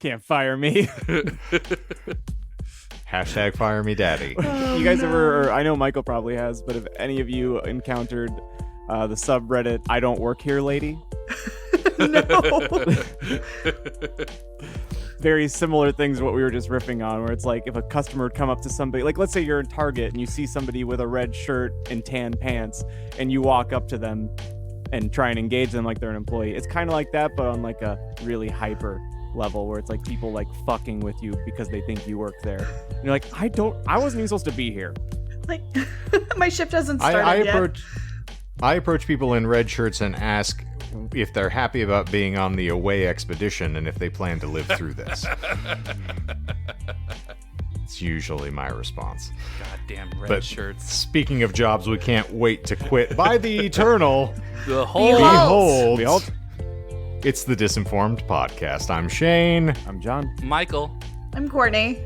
Can't fire me. Hashtag fire me daddy. You guys ever, or I know Michael probably has, but have any of you encountered the subreddit I don't work here lady? No. Very similar things to what we were just riffing on, where it's like if a customer would come up to somebody, like let's say you're in Target and you see somebody with a red shirt and tan pants and you walk up to them and try and engage them like they're an employee. It's kind of like that, but on like a really hyper level where it's like people like fucking with you because they think you work there. And you're like, I wasn't even supposed to be here. Like, my shift hasn't started yet. I approach people in red shirts and ask if they're happy about being on the away expedition and if they plan to live through this. It's usually my response. Goddamn red But shirts. Speaking of jobs we can't wait to quit, by the eternal, Behold. Behold. It's the Disinformed podcast. I'm Shane. I'm John. Michael. I'm Courtney.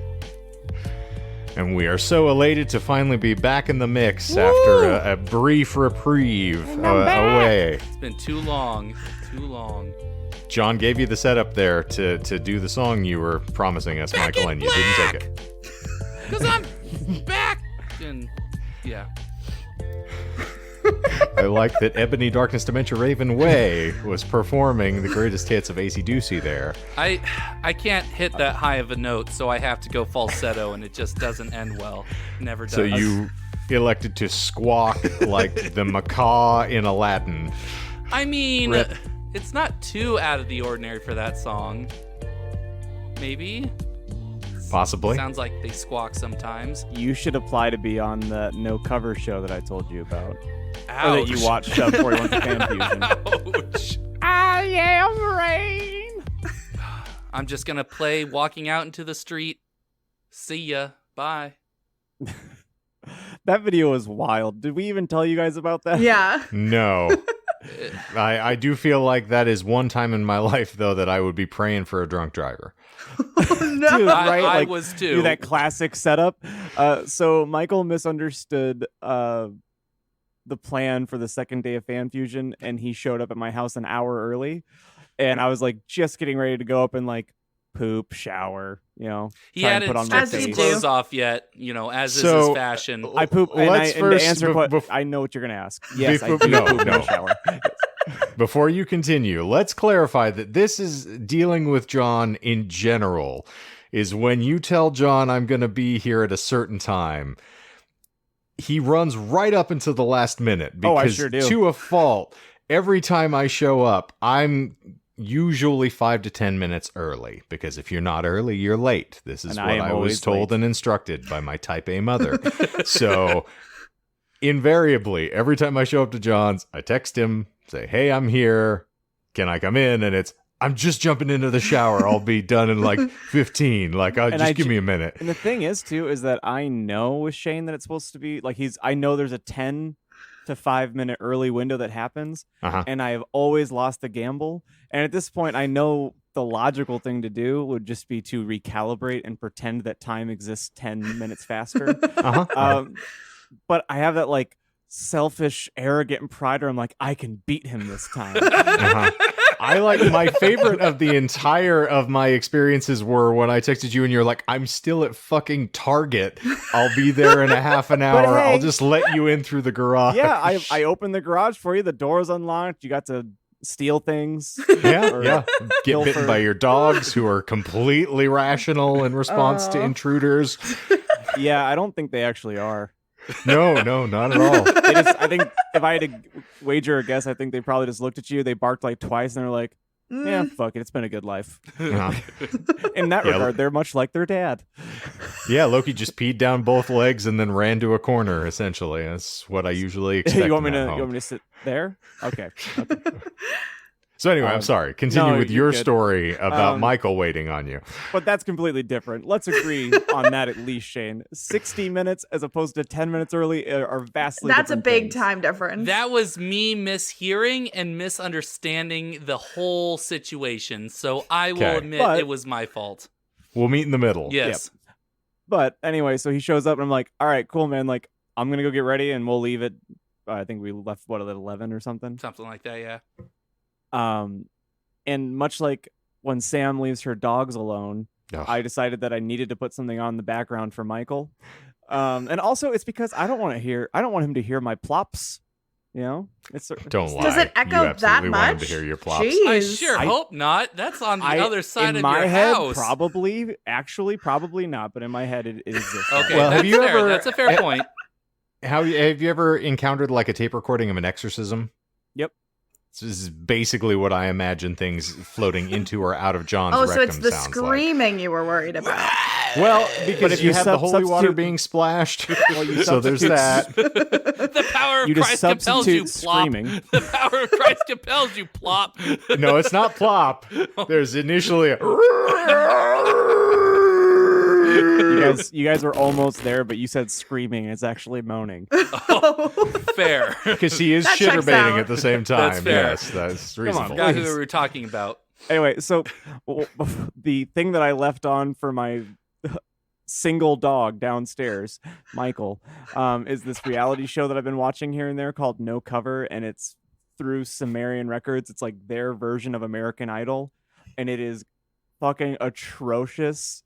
And we are so elated to finally be back in the mix after a brief reprieve away. It's been too long. Too long. John gave you the setup there to do the song you were promising us, Michael, and you didn't take it. Because I'm back. And yeah. I like that Ebony Darkness Dementia Raven Way was performing the greatest hits of AC Doocy there. I can't hit that high of a note, so I have to go falsetto, and it just doesn't end well. Never does. So you elected to squawk like the macaw in Aladdin. I mean, Rip. it's not too out of the ordinary for that song. Maybe? Possibly. Sounds like they squawk sometimes. You should apply to be on the no cover show that I told you about. Ouch. Or that you watched before you went to Fan Fusion. Ouch. I am rain. I'm just gonna play Walking Out into the Street. See ya. Bye. That video was wild. Did we even tell you guys about that? Yeah. No. I do feel like that is one time in my life, though, that I would be praying for a drunk driver. No. Dude, right? I Like, was too. do that classic setup. So Michael misunderstood the plan for the second day of Fan Fusion, and he showed up at my house an hour early, and I was like just getting ready to go up and like poop, shower, He try and hadn't put on my As you stripped his face. do. clothes off yet, as is So, his fashion. I poop, and, Let's and first to answer bef- I know what you're gonna ask. Yes, I before- do no, poop in no. the shower. Before you continue, let's clarify that this is dealing with John in general, is when you tell John I'm going to be here at a certain time, he runs right up until the last minute. Oh, I Because sure do. to a fault, every time I show up, I'm usually 5 to 10 minutes early. Because if you're not early, you're late. This is And what I am I was always told late. and instructed by my type A mother. So invariably, every time I show up to John's, I text him, say, hey, I'm here. Can I come in? And it's, I'm just jumping into the shower. I'll be done in like 15. Like, just give me a minute. And the thing is, too, is that I know with Shane that it's supposed to be like I know there's a 10 to 5 minute early window that happens, Uh-huh. and I've always lost the gamble. And at this point, I know the logical thing to do would just be to recalibrate and pretend that time exists 10 minutes faster. Uh-huh. But I have that like selfish, arrogant pride where I'm like, I can beat him this time. Uh-huh. I like my favorite of the entire of my experiences were when I texted you and you're like, I'm still at fucking Target. I'll be there in a half an hour. hey- I'll just let you in through the garage. Yeah, I opened the garage for you. The door's unlocked. You got to steal things. Yeah, Or yeah. Get pilfer. bitten by your dogs who are completely rational in response to Oh. intruders. Yeah, I don't think they actually are. No, not at all. They just, I think if I had to wager a guess, I think they probably just looked at you. They barked like twice, and they're like, "Yeah, fuck it. It's been a good life." Uh-huh. In that Yeah, regard, they're much like their dad. Yeah, Loki just peed down both legs and then ran to a corner. Essentially, that's what I usually expect. You want me in to? that You home. want me to sit there? Okay. So anyway, I'm sorry. Continue no, with you're your good. story about Um, Michael waiting on you. But that's completely different. Let's agree on that at least, Shane. 60 minutes as opposed to 10 minutes early are vastly That's a different big things. time difference. That was me mishearing and misunderstanding the whole situation. So I will Okay. admit But- it was my fault. We'll meet in the middle. Yes. But anyway, so he shows up and I'm like, all right, cool, man. Like, I'm going to go get ready and we'll leave at, I think we left, at 11 or something. Something like that, yeah. And much like when Sam leaves her dogs alone, Ugh. I decided that I needed to put something on the background for Michael. And also it's because I don't want him to hear my plops. You know, Don't lie. Does it echo you absolutely that want him much? to hear your plops. Jeez. I sure hope not. That's on the other side in of my your head, house. Probably not, but in my head it exists. Okay, Well, that's have you fair. ever- That's a fair point. Have you ever encountered like a tape recording of an exorcism? Yep. This is basically what I imagine things floating into or out of John's Oh, rectum so it's the sounds screaming you were worried about. like. Well, because if you you have the holy water substitute- being splashed, Well, you so there's that. The power of You just Christ compels you, substitute plop. screaming. The power of Christ compels you, plop. No, it's not plop. There's initially a... You guys were almost there, but you said screaming. It's actually moaning. Fair. Because he is That checks shitter baiting out. at the same time. That's fair. Yes, that's on, reasonable. Forgot who Please. we were talking about. Anyway, so the thing that I left on for my single dog downstairs, Michael, is this reality show that I've been watching here and there called No Cover, and it's through Sumerian Records. It's like their version of American Idol, and it is fucking atrocious.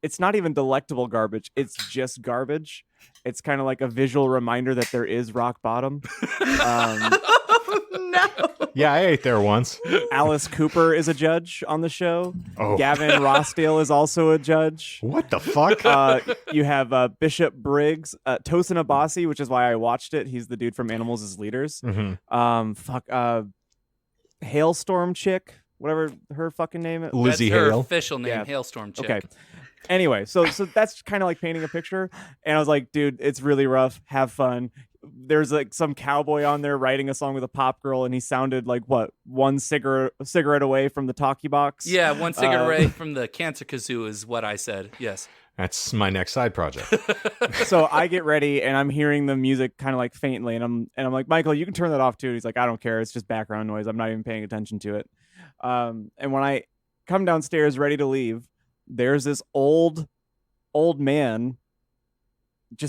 It's not even delectable garbage. It's just garbage. It's kind of like a visual reminder that there is rock bottom. No. Yeah, I ate there once. Alice Cooper is a judge on the show. Oh, Gavin Rossdale is also a judge. what the fuck? You have Bishop Briggs, Tosin Abasi, which is why I watched it. He's the dude from Animals as Leaders. Mhm. Hailstorm chick, whatever her fucking name is. Lizzie That's her Hale. official name, Yeah. Hailstorm Chick. Okay. Anyway, so that's kind of like painting a picture, and I was like, dude, it's really rough. Have fun. There's like some cowboy on there writing a song with a pop girl, and he sounded like one cigarette away from the talkie box. Yeah, one cigarette away from the cancer kazoo is what I said. Yes. That's my next side project. So I get ready, and I'm hearing the music kind of like faintly, and I'm like, Michael, you can turn that off too. And he's like, I don't care. It's just background noise. I'm not even paying attention to it. And when I come downstairs ready to leave, there's this old man.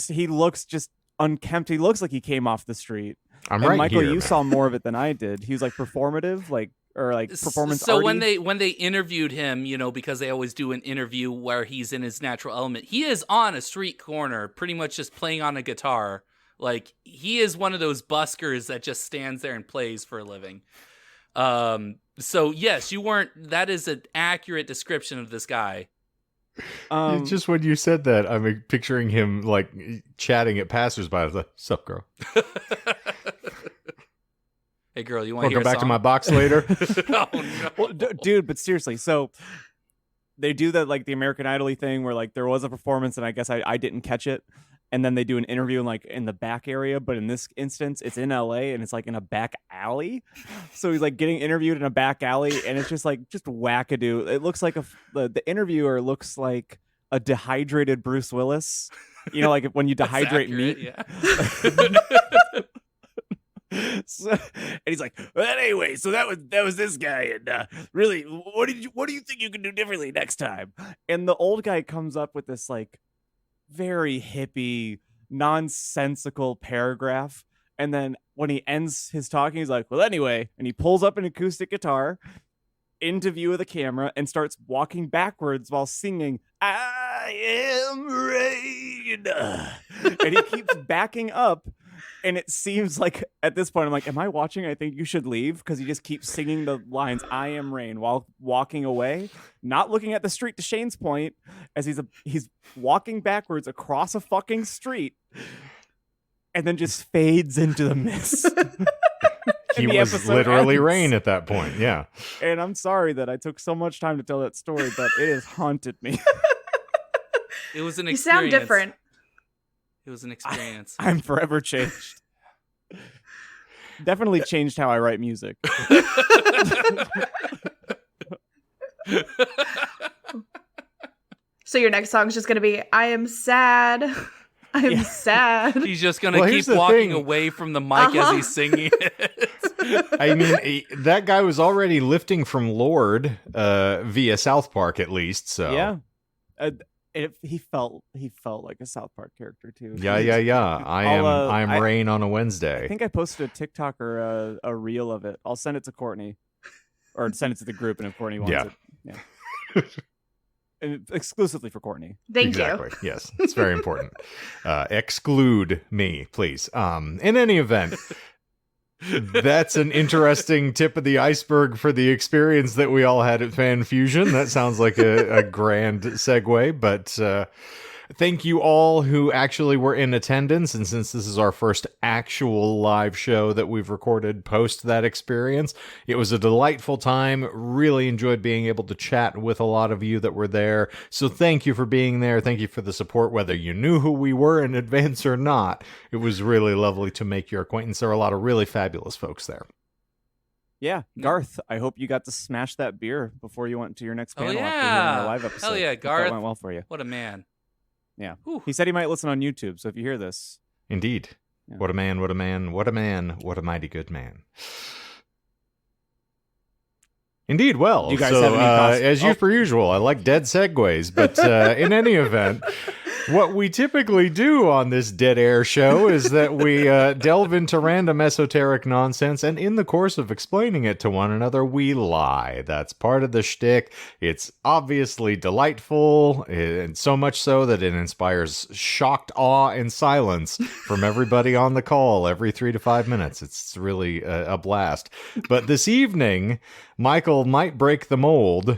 He looks just unkempt. He looks like he came off the street. I'm And right Michael, here. you saw more of it than I did. He was like performative, or performance. So arty. when they interviewed him, because they always do an interview where he's in his natural element, he is on a street corner, pretty much just playing on a guitar. Like, he is one of those buskers that just stands there and plays for a living. So yes, you weren't. That is an accurate description of this guy. Just when you said that, I'm picturing him like chatting at passersby. I was like, "Sup, girl? Hey, girl, you want to hear Welcome a back to song? my box later." Oh, no. Well, dude, but seriously, so they do that like the American Idol thing where like there was a performance and I guess I didn't catch it, and then they do an interview in the back area, but in this instance it's in LA and it's like in a back alley. So he's like getting interviewed in a back alley, and it's just wackadoo. It looks like the interviewer looks like a dehydrated Bruce Willis. Like when you That's dehydrate accurate, meat. Yeah. So, and he's like, well, anyway, so that was this guy, and really, what do you think you can do differently next time? And the old guy comes up with this like very hippie, nonsensical paragraph, and then when he ends his talking, he's like, well, anyway, and he pulls up an acoustic guitar into view of the camera and starts walking backwards while singing "I Am Rain," and he keeps backing up. And it seems like at this point, I'm like, am I watching? I think you should leave, because he just keeps singing the lines "I am rain" while walking away, not looking at the street. To Shane's point, as he's walking backwards across a fucking street, and then just fades into the mist. He the was episode literally ends. rain at that point. Yeah. And I'm sorry that I took so much time to tell that story, but it has haunted me. It was an You experience. sound different. It was an experience. I'm forever changed. Definitely changed how I write music. So your next song's just gonna be "I am sad, I am Yeah. sad." He's just gonna Well, keep here's the walking thing. away from the mic as he's singing it. I mean, that guy was already lifting from Lord via South Park, at least. So Yeah. He felt like a South Park character too. yeah. I am I- rain on a I Wednesday. think I posted a TikTok or a reel of it. I'll send it to Courtney. or send it to the group, and if Courtney wants it, yeah. And exclusively for Courtney. Thank Exactly. you. Yes, it's very important. Exclude me, please. In any event, that's an interesting tip of the iceberg for the experience that we all had at Fan Fusion. That sounds like a grand segue, but thank you all who actually were in attendance. And since this is our first actual live show that we've recorded post that experience, it was a delightful time. Really enjoyed being able to chat with a lot of you that were there. So thank you for being there. Thank you for the support, whether you knew who we were in advance or not. It was really lovely to make your acquaintance. There were a lot of really fabulous folks there. Yeah, Garth, I hope you got to smash that beer before you went to your next panel after hearing yeah. our live episode. Hell yeah, Hope Garth. That went well for you. What a man. Yeah. Whew. He said he might listen on YouTube, so if you hear this. Indeed. Yeah. What a man, what a man, what a man, what a mighty good man. Indeed, well, Do you guys so have any as per usual, I like dead segues, but in any event, what we typically do on this dead air show is that we delve into random esoteric nonsense, and in the course of explaining it to one another, we lie. That's part of the shtick. It's obviously delightful, and so much so that it inspires shocked awe and silence from everybody on the call every 3 to 5 minutes. It's really a blast. But this evening, Michael might break the mold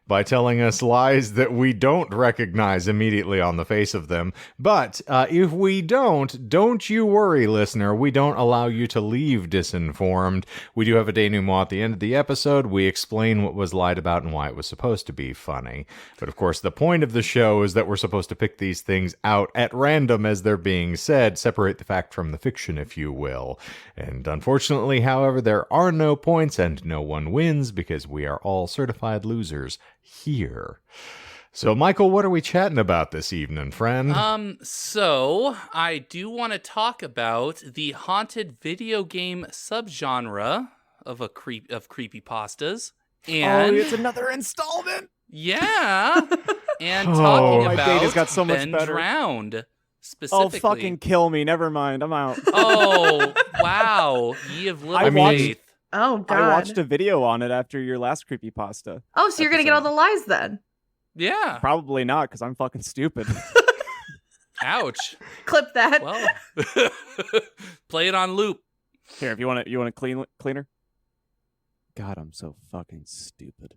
by telling us lies that we don't recognize immediately on the face of them. But if we don't you worry, listener. We don't allow you to leave disinformed. We do have a denouement at the end of the episode. We explain what was lied about and why it was supposed to be funny. But of course, the point of the show is that we're supposed to pick these things out at random as they're being said, separate the fact from the fiction, if you will. And unfortunately, however, there are no points and no one wins because we are all certified losers here. So, Michael, what are we chatting about this evening, friend? So I do want to talk about the haunted video game subgenre of creepypastas. And it's another installment. Yeah. And Oh, talking my about data's got so much Ben better. Drowned specifically. Oh, fucking kill me. Never mind. I'm out. Oh, wow. Ye of little I watched- faith. Oh, God. I watched a video on it after your last creepypasta. Oh, so you're going to get all the lies then? Yeah. Probably not, because I'm fucking stupid. Ouch. Clip that. Well, play it on loop. Here, if you want a cleaner. God, I'm so fucking stupid.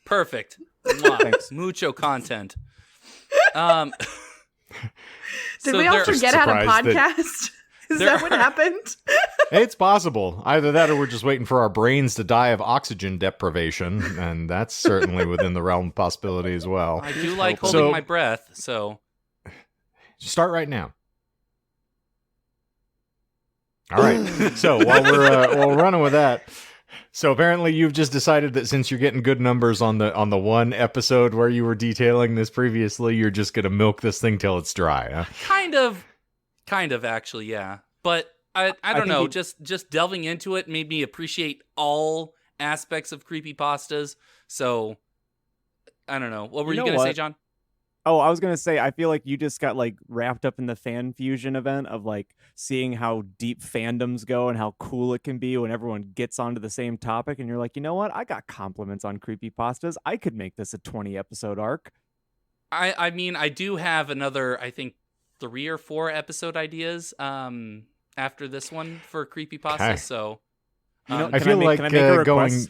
Perfect. Mwah. Thanks. Mucho content. Did so we all there- forget how to surprised that- podcast? Is there that what happened? It's possible. Either that or we're just waiting for our brains to die of oxygen deprivation, and that's certainly within the realm of possibility as well. I do like So- holding my breath, so Start right now. All right. So while we're running with that, so apparently you've just decided that since you're getting good numbers on the one episode where you were detailing this previously, you're just gonna milk this thing till it's dry, huh? kind of actually, yeah. But I don't think know, he- just delving into it made me appreciate all aspects of creepypastas. So I don't know. What were you, know gonna say, what? John? Oh, I was gonna say, I feel like you just got like wrapped up in the fan fusion event of like seeing how deep fandoms go and how cool it can be when everyone gets onto the same topic, and you're like, you know what? I got compliments on creepypastas. I could make this a 20 episode arc. I mean, I do have another, I think, 3 or 4 episode ideas after this one for creepypastas. Okay. So You know, I feel can I make a going request?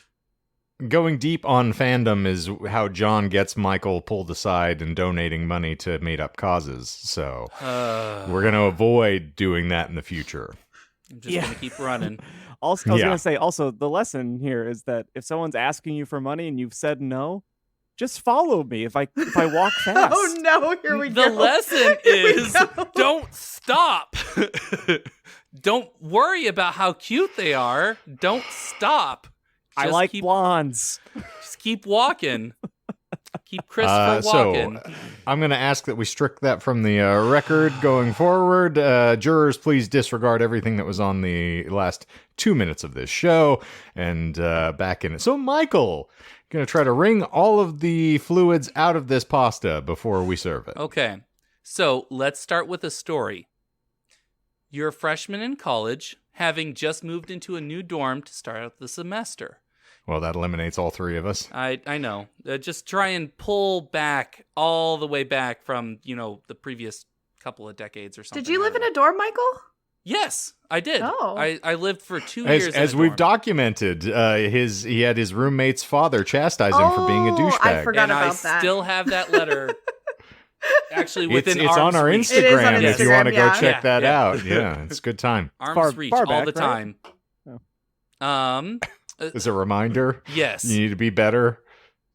going deep on fandom is how John gets Michael pulled aside and donating money to made up causes. So we're going to avoid doing that in the future. I'm just Yeah. gonna keep running. Also, I was Yeah. gonna say, also the lesson here is that if someone's asking you for money and you've said no, just follow me if I walk fast. Oh, no. Here we The go. lesson Here we is go. don't stop. Don't worry about how cute they are. Don't stop. I Just like keep, blondes. just keep walking. Keep Christopher walking. So I'm going to ask that we strict that from the record going forward. Jurors, please disregard everything that was on the last 2 minutes of this show and back in it. So, Michael, going to try to wring all of the fluids out of this pasta before we serve it. Okay, so let's start with a story. You're a freshman in college, having just moved into a new dorm to start out the semester. Well, that eliminates all three of us. I know. Just try and pull back all the way back from, the previous couple of decades or something. Did you live in a dorm, Michael? Yes, I did. Oh. I lived for 2 years in As a we've dorm. documented, he had his roommate's father chastise him for being a douchebag. I forgot and about I that. still have that letter. Actually, within it's arm's on our reach. It is on Instagram if you Instagram, want to go yeah. check that Yeah. out. Yeah, it's a good time. Arm's reach far all back, the right? time. As a reminder, Yes. you need to be better.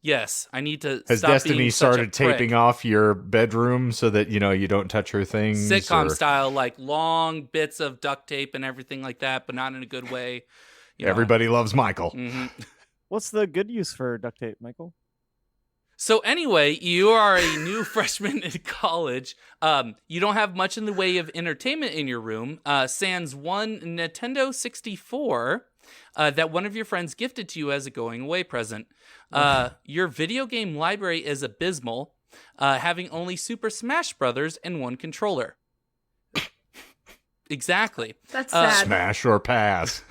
Yes, I need to Has stop Destiny being such a started taping prick. off your bedroom so that you don't touch her things? Sitcom or- style, like long bits of duct tape and everything like that, but not in a good way. Everybody loves Michael. hmm What's the good use for duct tape, Michael? So anyway, you are a new freshman in college. You don't have much in the way of entertainment in your room. Sans one Nintendo 64 that one of your friends gifted to you as a going away present. Your video game library is abysmal, having only Super Smash Brothers and one controller. Exactly. That's sad. Smash or pass.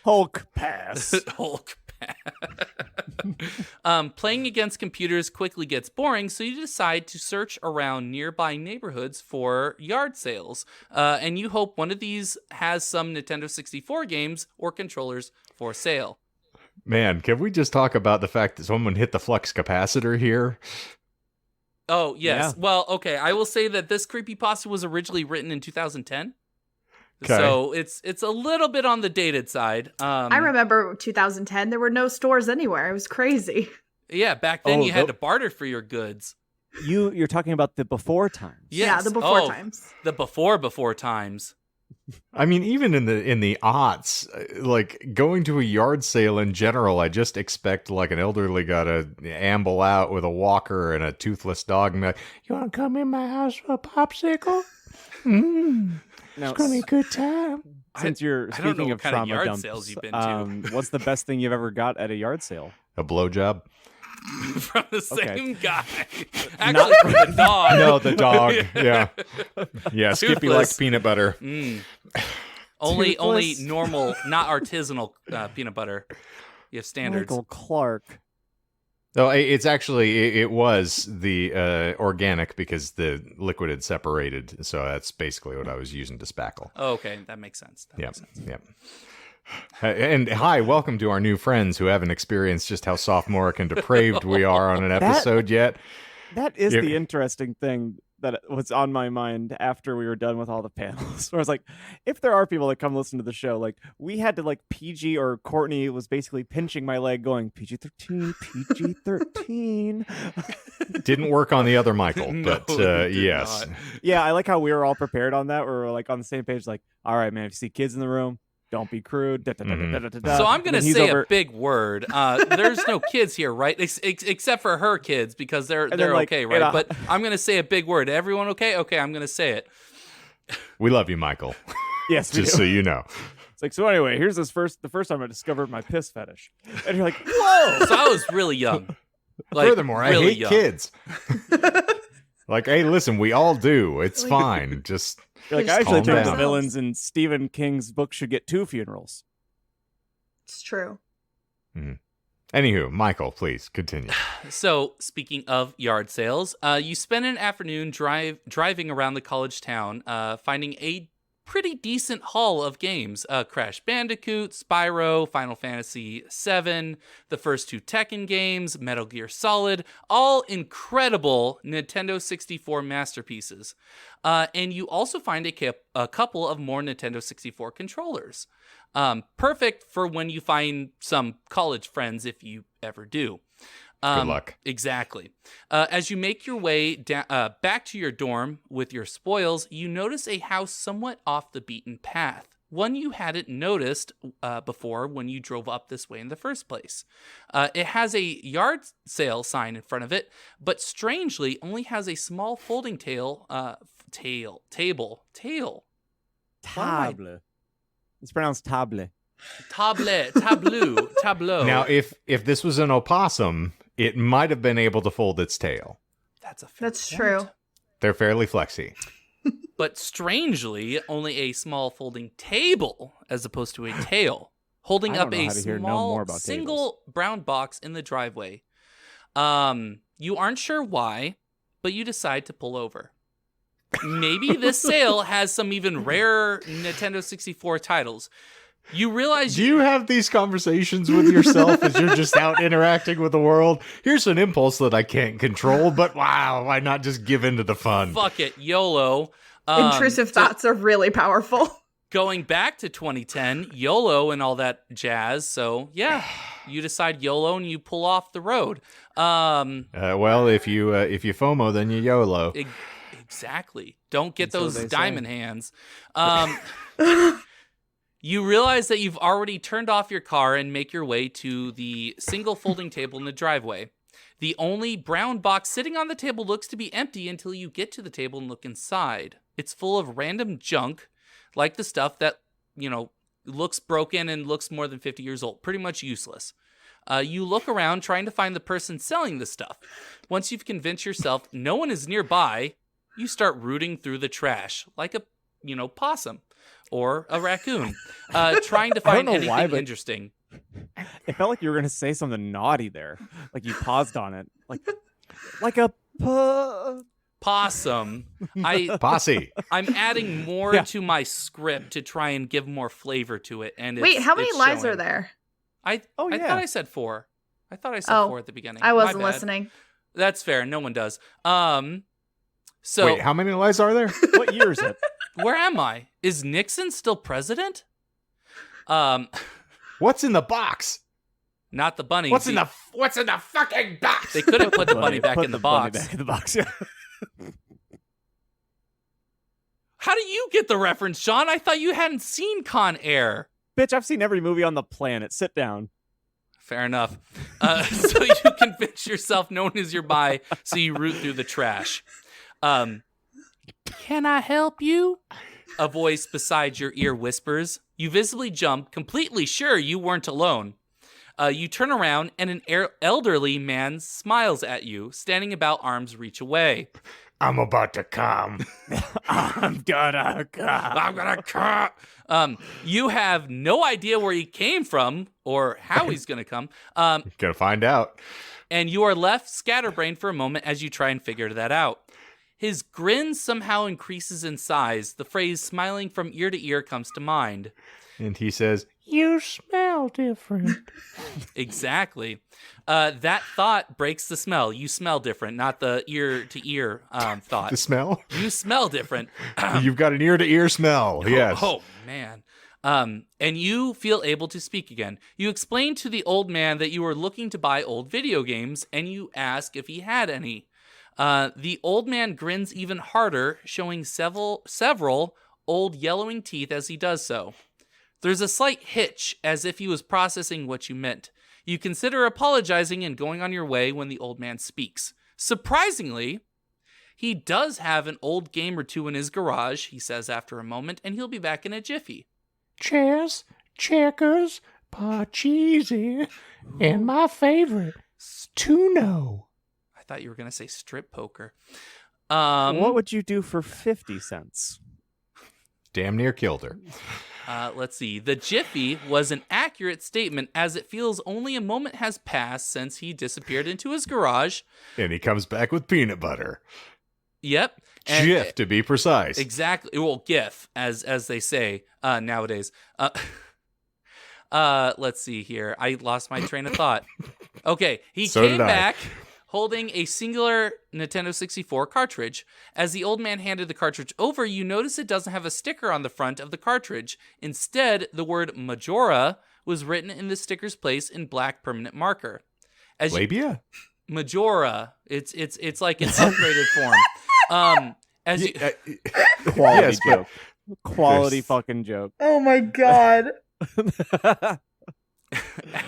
Hulk pass. Hulk. Playing against computers quickly gets boring, so you decide to search around nearby neighborhoods for yard sales. And you hope one of these has some Nintendo 64 games or controllers for sale. Man, can we just talk about the fact that someone hit the flux capacitor here? Oh, yes. Yeah. Well, okay. I will say that this creepypasta was originally written in 2010. Okay. So it's a little bit on the dated side. I remember 2010. There were no stores anywhere. It was crazy. Yeah, back then Oh, you had to barter for your goods. You're talking about the before times. Yes. Yeah, the before Oh, times. The before times. I mean, even in the aughts, like going to a yard sale in general, I just expect like an elderly guy to amble out with a walker and a toothless dog and be like, "You want to come in my house for a popsicle? Now, It's gonna be a good time." since you're I don't know speaking what of kind of trauma yard dumps, sales you've been to. what's the best thing you've ever got at a yard sale? A blowjob? From the Okay. same guy. Actually, from the dog. No, the dog. Yeah, yeah. Skippy Toothless. liked peanut butter. Mm. Only Toothless. normal, not artisanal peanut butter. You have standards. Michael Clark. No, it's actually it was the organic because the liquid had separated. So that's basically what I was using to spackle. Oh, okay, that makes sense. That Yep, makes sense. yep. And hi, welcome to our new friends who haven't experienced just how sophomoric and depraved we are on an episode yet. That is You're- the interesting thing that was on my mind after we were done with all the panels. Where I was like, if there are people that come listen to the show, like we had to like PG, or Courtney was basically pinching my leg going PG-13, PG-13. Didn't work on the other Michael, No, but it did yes. not. Yeah, I like how we were all prepared on that. We were like on the same page, like, all right, man, if you see kids in the room, don't be crude. So I'm going to say a big word. There's no kids here, right? Except for her kids, because they're then, like, okay, right? But I'm going to say a big word. Everyone okay? Okay, I'm going to say it. We love you, Michael. Yes, we Just do. so you know. It's like, so anyway, here's the first time I discovered my piss fetish. And you're like, whoa! So I was really young. Like, Furthermore, I really hate young. kids. Like, hey, listen, we all do. It's fine. Just You're like, Just I actually calm think the down. villains in Stephen King's book should get 2 funerals. It's true. anywho, Michael, please continue. So, speaking of yard sales, you spend an afternoon driving around the college town, finding a pretty decent haul of games. Crash Bandicoot, Spyro, Final Fantasy VII, the first 2 Tekken games, Metal Gear Solid, all incredible Nintendo 64 masterpieces. And you also find a couple of more Nintendo 64 controllers. Perfect for when you find some college friends, if you ever do. Good luck. Exactly. As you make your way back to your dorm with your spoils, you notice a house somewhat off the beaten path. One you hadn't noticed before when you drove up this way in the first place. It has a yard sale sign in front of it, but strangely only has a small folding table. Table. It's pronounced table. Tableau. Now, if this was an opossum, it might have been able to fold its tail. That's a fair That's point. true. They're fairly flexy. but strangely, only a small folding table as opposed to a tail, holding I don't up know a how to hear no small more about single brown box in the driveway. You aren't sure why, but you decide to pull over. Maybe this sale has some even rarer Nintendo 64 titles. You realize Do you have these conversations with yourself as you're just out interacting with the world? Here's an impulse that I can't control, but wow, why not just give in to the fun? fuck it, YOLO. Intrusive thoughts are really powerful. Going back to 2010, YOLO and all that jazz. So yeah, you decide YOLO and you pull off the road. Well, if you FOMO, then you YOLO. Exactly. Don't get And so those they diamond say. hands. You realize that you've already turned off your car and make your way to the single folding table in the driveway. The only brown box sitting on the table looks to be empty until you get to the table and look inside. It's full of random junk, like the stuff that, looks broken and looks more than 50 years old. Pretty much useless. You look around trying to find the person selling the stuff. Once you've convinced yourself no one is nearby, you start rooting through the trash like a, possum or a raccoon, trying to find know anything why, but- interesting. It felt like you were gonna say something naughty there. Like you paused on it. Like a Possum. Posse. I'm adding more Yeah. to my script to try and give more flavor to it. And Wait, how many it's lies showing. are there? I Oh, I yeah. thought I said 4. I thought I said Oh, 4 at the beginning. I My wasn't bad. listening. That's fair. No one does. So Wait, how many lies are there? what year is it? where am I? Is Nixon still president? What's in the box? Not the bunny. What's in the fucking box? They couldn't put the bunny back Put in the bunny box. back in the box. Yeah. How do you get the reference, John? I thought you hadn't seen Con Air. Bitch, I've seen every movie on the planet. Sit down. Fair enough. So you convince yourself no one is nearby, so you root through the trash. Can I help you? A voice beside your ear whispers. You visibly jump, completely sure you weren't alone. You turn around, and an elderly man smiles at you, standing about arm's reach away. I'm about to come. I'm gonna come. I'm gonna come. You have no idea where he came from or how he's gonna come. Gonna find out. And you are left scatterbrained for a moment as you try and figure that out. His grin somehow increases in size. The phrase smiling from ear to ear comes to mind. And he says, "You smell different." Exactly. That thought breaks the smell. You smell different, not the ear to ear thought. The smell? You smell different. You've got an ear-to-ear smell. Yes. Oh, man. And you feel able to speak again. You explain to the old man that you were looking to buy old video games, and you ask if he had any. The old man grins even harder, showing several old yellowing teeth as he does so. There's a slight hitch, as if he was processing what you meant. You consider apologizing and going on your way when the old man speaks. Surprisingly, he does have an old game or two in his garage, he says after a moment, and he'll be back in a jiffy. Chess, checkers, parcheesi, and my favorite, Stuno. I thought you were going to say strip poker. What would you do for 50 cents? Damn near killed her. Let's see. The jiffy was an accurate statement, as it feels only a moment has passed since he disappeared into his garage. And he comes back with peanut butter. Yep. And- Jif, to be precise. Exactly. Well, GIF, as they say nowadays. Let's see here. I lost my train of thought. Okay, he So came did I. back holding a singular Nintendo 64 cartridge. As the old man handed the cartridge over, you notice it doesn't have a sticker on the front of the cartridge. Instead, the word Majora was written in the sticker's place in black permanent marker. As you- Labia? Majora. It's like in upgraded form. As you Quality Yes, but- joke. Quality Yes. fucking joke. Oh my god.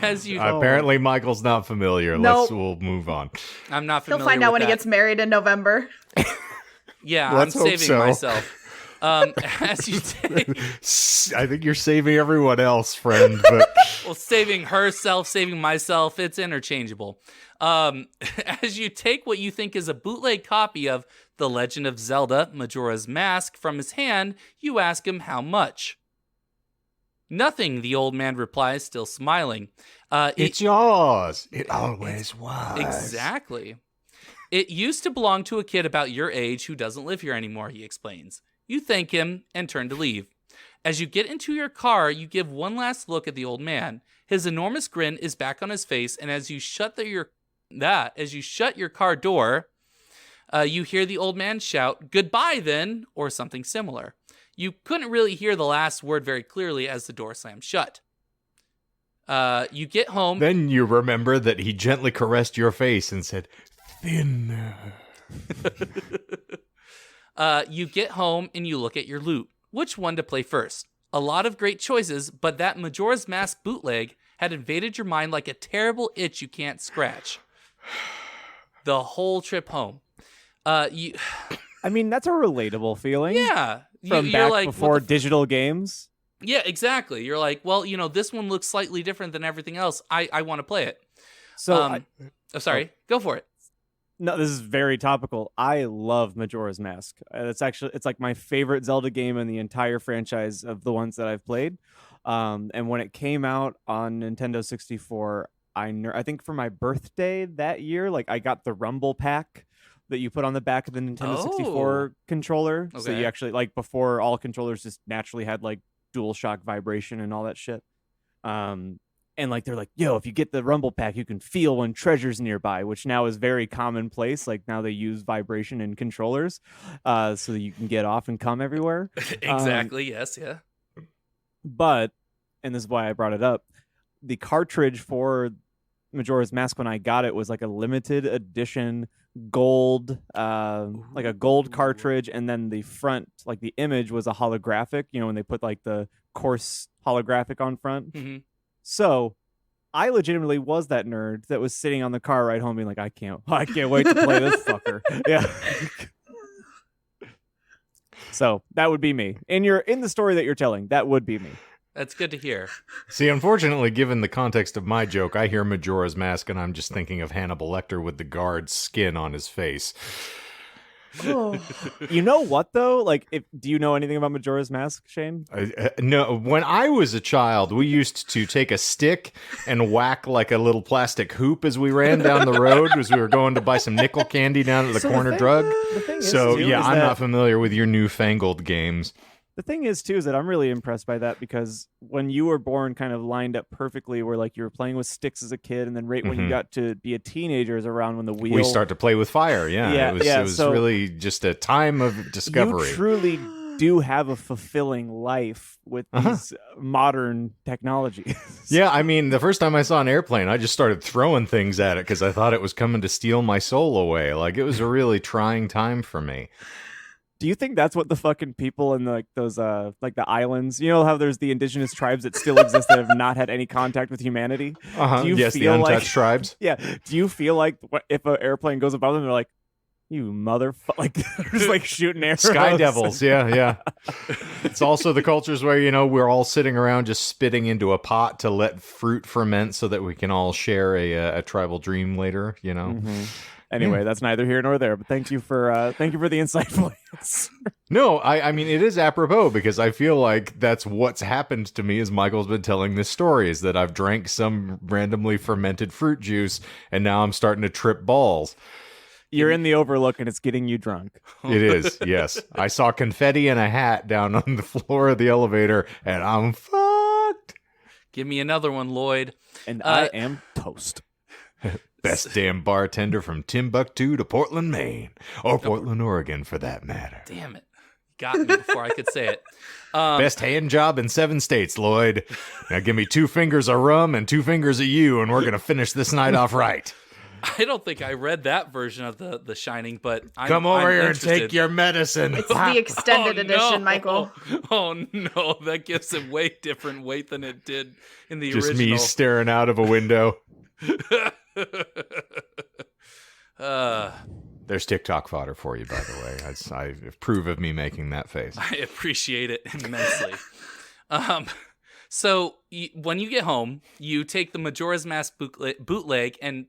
as you Apparently, Michael's not familiar. Nope. We'll move on. I'm not He'll familiar find out with when he that. gets married in November. Yeah, Let's I'm hope saving so. myself. As you take, I think you're saving everyone else, friend. But well, saving herself, saving myself, it's interchangeable. As you take what you think is a bootleg copy of The Legend of Zelda Majora's Mask from his hand, you ask him how much. Nothing, the old man replies, still smiling. It's yours. It always was. Exactly. It used to belong to a kid about your age who doesn't live here anymore, he explains. You thank him and turn to leave. As you get into your car, you give one last look at the old man. His enormous grin is back on his face, and as you shut your car door, you hear the old man shout, "Goodbye, then," or something similar. You couldn't really hear the last word very clearly as the door slammed shut. You get home. Then you remember that he gently caressed your face and said, "Thinner." You get home and you look at your loot. Which one to play first? A lot of great choices, but that Majora's Mask bootleg had invaded your mind like a terrible itch you can't scratch. The whole trip home. I mean, that's a relatable feeling. Yeah. From you're back like, before digital games. Yeah, exactly. You're like, well, this one looks slightly different than everything else. I want to play it. So, Go for it. No, this is very topical. I love Majora's Mask. It's like my favorite Zelda game in the entire franchise of the ones that I've played. And when it came out on Nintendo 64, I think for my birthday that year, like I got the Rumble pack that you put on the back of the Nintendo 64 controller. Okay. So you actually, like, before all controllers just naturally had like DualShock vibration and all that shit. And like they're like, yo, if you get the Rumble pack, you can feel when treasure's nearby, which now is very commonplace. Like now they use vibration in controllers, so that you can get off and come everywhere. Exactly. Yes. Yeah. But, and this is why I brought it up, the cartridge for Majora's Mask when I got it was like a limited edition gold, like a gold cartridge, and then the front, like the image was a holographic. When they put like the coarse holographic on front. Mm-hmm. So I legitimately was that nerd that was sitting on the car ride home being like, I can't wait to play this fucker. Yeah. So that would be me. In the story that you're telling, that would be me. That's good to hear. See, unfortunately, given the context of my joke, I hear Majora's Mask and I'm just thinking of Hannibal Lecter with the guard's skin on his face. Oh. You know what though? Like, do you know anything about Majora's Mask, Shane? No, when I was a child, we used to take a stick and whack like a little plastic hoop as we ran down the road as we were going to buy some nickel candy down at the corner drug. I'm not familiar with your newfangled games. The thing is, too, is that I'm really impressed by that because when you were born kind of lined up perfectly where like you were playing with sticks as a kid and then right when you got to be a teenager is around when the wheel... We start to play with fire, yeah. It was really just a time of discovery. You truly do have a fulfilling life with these modern technologies. Yeah, I mean, the first time I saw an airplane, I just started throwing things at it because I thought it was coming to steal my soul away. Like, it was a really trying time for me. Do you think that's what the fucking people in like those like the islands, you know how there's the indigenous tribes that still exist that have not had any contact with humanity? Yes, the untouched tribes. Yeah. Do you feel like if an airplane goes above them, they're like, you motherfucker, like they're just like shooting arrows? Sky devils, yeah. It's also the cultures where, we're all sitting around just spitting into a pot to let fruit ferment so that we can all share a tribal dream later, Mm-hmm. Anyway, that's neither here nor there. But thank you for the insightful answer. No, I mean it is apropos because I feel like that's what's happened to me as Michael's been telling this story is that I've drank some randomly fermented fruit juice and now I'm starting to trip balls. You're in the Overlook and it's getting you drunk. It is, yes. I saw confetti and a hat down on the floor of the elevator and I'm fucked. Give me another one, Lloyd. And I am toast. Best damn bartender from Timbuktu to Portland, Maine. Or Portland, Oregon, for that matter. Damn it. Got me before I could say it. Best hand job in 7 states, Lloyd. Now give me 2 fingers of rum and 2 fingers of you, and we're going to finish this night off right. I don't think I read that version of The Shining, but Come over here and take your medicine. It's the extended edition, Michael. Oh, no. That gives it way different weight than it did in the original. Just me staring out of a window. There's TikTok fodder for you, by the way. I approve of me making that face. I appreciate it immensely. So when you get home, you take the Majora's Mask bootleg and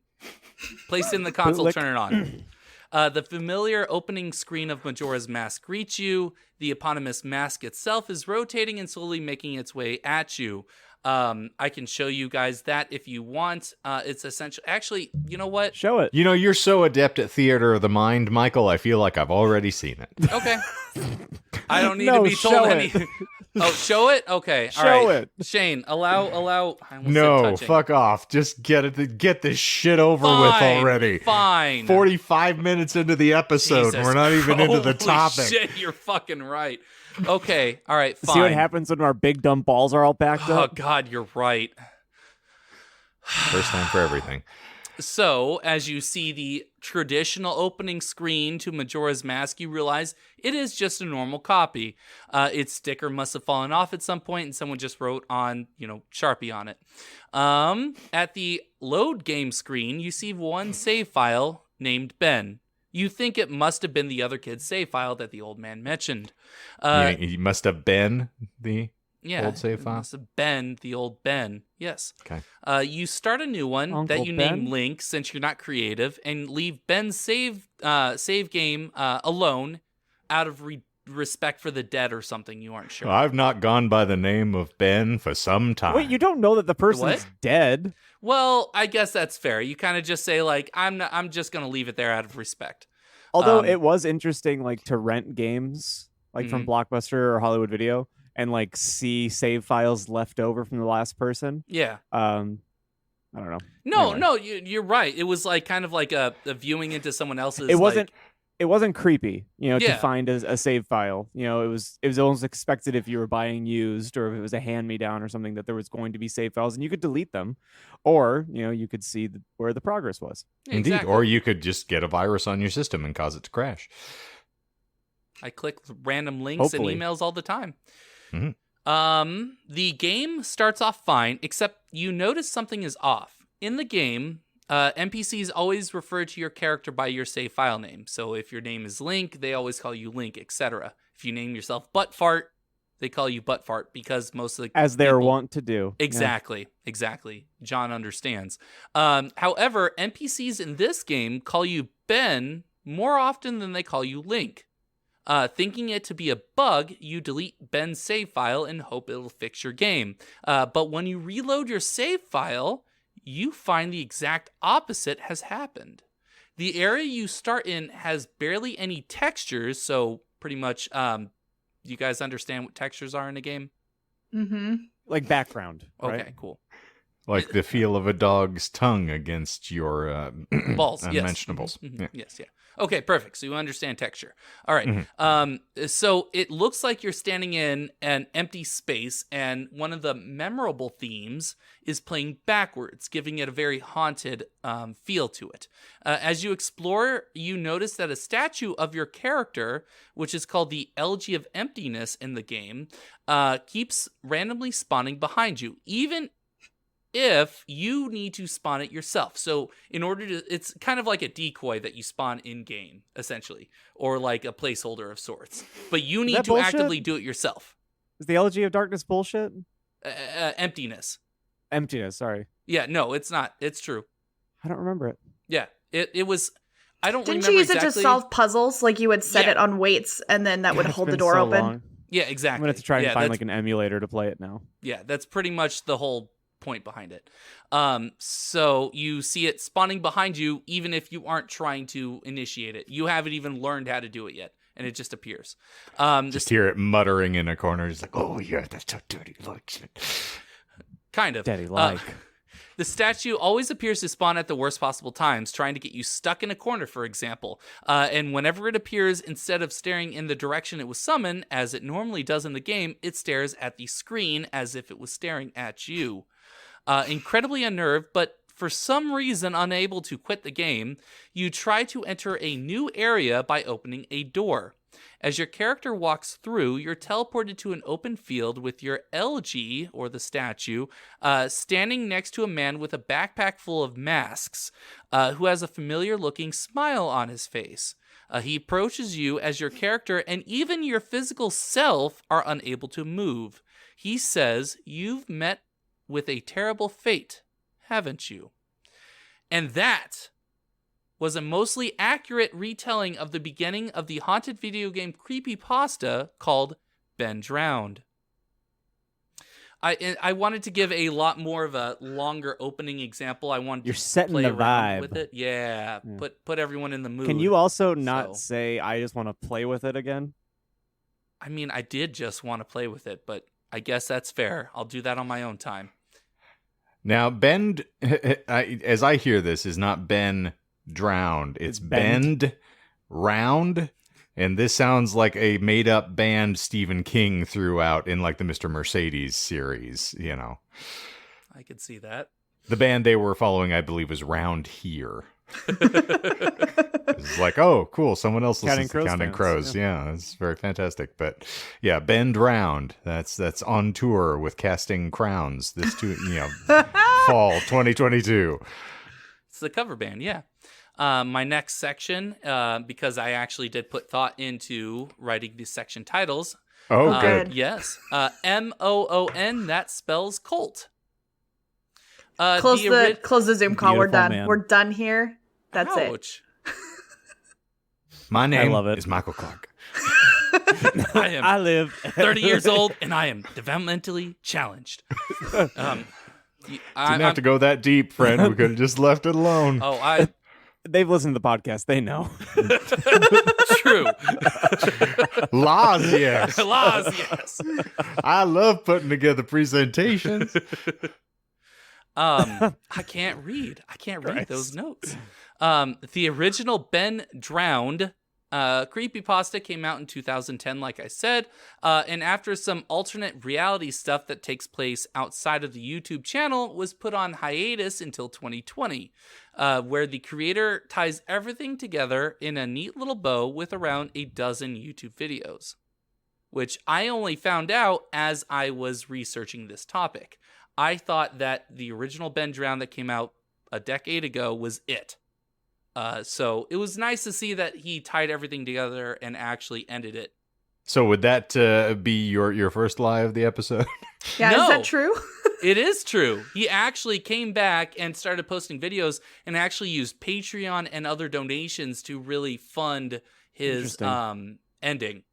place it in the console, turn it on. The familiar opening screen of Majora's Mask greets you. The eponymous mask itself is rotating and slowly making its way at you. I can show you guys that if you want. It's essential. Actually, you know what? Show it. You know, you're so adept at theater of the mind, Michael. I feel like I've already seen it. Okay. I don't need No, to be told show any. it. Oh, show it? Okay. All Show right. it. Shane, allow. I almost said No, touching. fuck off. Just get this shit over with Fine, already. Fine. 45 minutes into the episode. Jesus. We're not even into the Holy topic. Shit, you're fucking right. Okay. All right. Fine. See what happens when our big dumb balls are all backed Oh up? God, you're right. First time for everything. So, as you see the traditional opening screen to Majora's Mask, you realize it is just a normal copy. Its sticker must have fallen off at some point, and someone just wrote on, Sharpie on it. At the load game screen, you see one save file named Ben. You think it must have been the other kid's save file that the old man mentioned. He must have been the Yeah, old save it file? must have been the old Ben. Yes. Okay. You start a new one Uncle that you name Ben? Link, since you're not creative, and leave Ben's save game alone out of respect for the dead or something. You aren't sure. I've not gone by the name of Ben for some time. Wait, you don't know that the person's What? dead? Well, I guess that's fair. You kind of just say like, I'm just gonna leave it there out of respect. Although Um, it was interesting, like, to rent games, like, from Blockbuster or Hollywood Video, and, like, see save files left over from the last person. Yeah. I don't know. No, Anyway. you're right. It was like kind of like a viewing into someone else's. It wasn't. Like, It wasn't creepy, to Yeah. find a save file. It was almost expected if you were buying used or if it was a hand-me-down or something that there was going to be save files and you could delete them, or you could see where the progress was. Indeed. exactly. Or you could just get a virus on your system and cause it to crash. I click random links Hopefully. and emails all the time. Mhm. The game starts off fine, except you notice something is off. In the game, NPCs always refer to your character by your save file name. So if your name is Link, they always call you Link, etc. If you name yourself Buttfart, they call you Buttfart because most of the As they're people- wont to do. Yeah. Exactly. John understands. However, NPCs in this game call you Ben more often than they call you Link. Thinking it to be a bug, you delete Ben's save file and hope it'll fix your game. But when you reload your save file, you find the exact opposite has happened. The area you start in has barely any textures, so pretty much, you guys understand what textures are in a game? Mm-hmm. Like background. Okay, Right? cool. Like the feel of a dog's tongue against your Balls, yes. unmentionables. Mhm, Yeah. Yes, yeah. Okay, perfect. So you understand texture. All right. Mm-hmm. So it looks like you're standing in an empty space, and one of the memorable themes is playing backwards, giving it a very haunted feel to it. As you explore, you notice that a statue of your character, which is called the Elegy of Emptiness in the game, keeps randomly spawning behind you, even if you need to spawn it yourself. So in order to, it's kind of like a decoy that you spawn in game, essentially, or like a placeholder of sorts. But you need that to bullshit? actively do it yourself. Is the Elegy of Darkness bullshit? Emptiness. Emptiness, sorry. Yeah, no, it's not. It's true. I don't remember it. Yeah, it was. I don't Didn't remember you use exactly. it to solve puzzles? Like you would set Yeah. it on weights and then that would God, it's hold the been door so open? long. Yeah, I'm exactly. going to have to try and Yeah, find that's- like an emulator to play it now. Yeah, that's pretty much the whole point behind it. So you see it spawning behind you, even if you aren't trying to initiate it. You haven't even learned how to do it yet, and it just appears. Just hear it muttering in a corner. Just like, oh, yeah, that's how Daddy likes it. Kind of. Daddy like. The statue always appears to spawn at the worst possible times, trying to get you stuck in a corner, for example. And whenever it appears, instead of staring in the direction it was summoned, as it normally does in the game, it stares at the screen as if it was staring at you. Incredibly unnerved, but for some reason unable to quit the game, you try to enter a new area by opening a door. As your character walks through, you're teleported to an open field with your LG, or the statue, standing next to a man with a backpack full of masks, who has a familiar-looking smile on his face. He approaches you as your character and even your physical self are unable to move. He says, "You've met with a terrible fate, haven't you?" And that was a mostly accurate retelling of the beginning of the haunted video game creepypasta called Ben Drowned. I wanted to give a lot more of a longer opening example. I wanted You're to setting play the around vibe. with it. Yeah, put everyone in the mood. Can you also not So- say, I just want to play with it again? I mean, I did just want to play with it, but I guess that's fair. I'll do that on my own time. Now, bend, as I hear this, is not Ben drowned. It's bend round. And this sounds like a made-up band Stephen King threw out in like the Mr. Mercedes series, you know. I could see that. The band they were following, I believe, was Round Here. It's like, oh, cool. Someone else listens to Counting fans, Crows. Yeah, it's very fantastic. But yeah, Bend Round. That's on tour with Casting Crowns this fall 2022. It's the cover band, yeah. My next section, because I actually did put thought into writing these section titles. Oh, good. Yes. MOON, that spells cult. Close the Zoom call. We're Beautiful, done. man. We're done here. That's it. Ouch. My name love it. is Michael Clark. I live 30 years old, and I am developmentally challenged. Didn't have to go that deep, friend. We could have just left it alone. They've listened to the podcast. They know. True. Laws, yes. Laws, yes. I love putting together presentations. I can't read. Those notes. The original Ben Drowned creepypasta came out in 2010, like I said, and after some alternate reality stuff that takes place outside of the YouTube channel was put on hiatus until 2020, where the creator ties everything together in a neat little bow with around a dozen YouTube videos, which I only found out as I was researching this topic. I thought that the original Ben Drowned that came out a decade ago was it. So it was nice to see that he tied everything together and actually ended it. So would that be your first lie of the episode? Yeah, No. is that true? It is true. He actually came back and started posting videos and actually used Patreon and other donations to really fund his ending.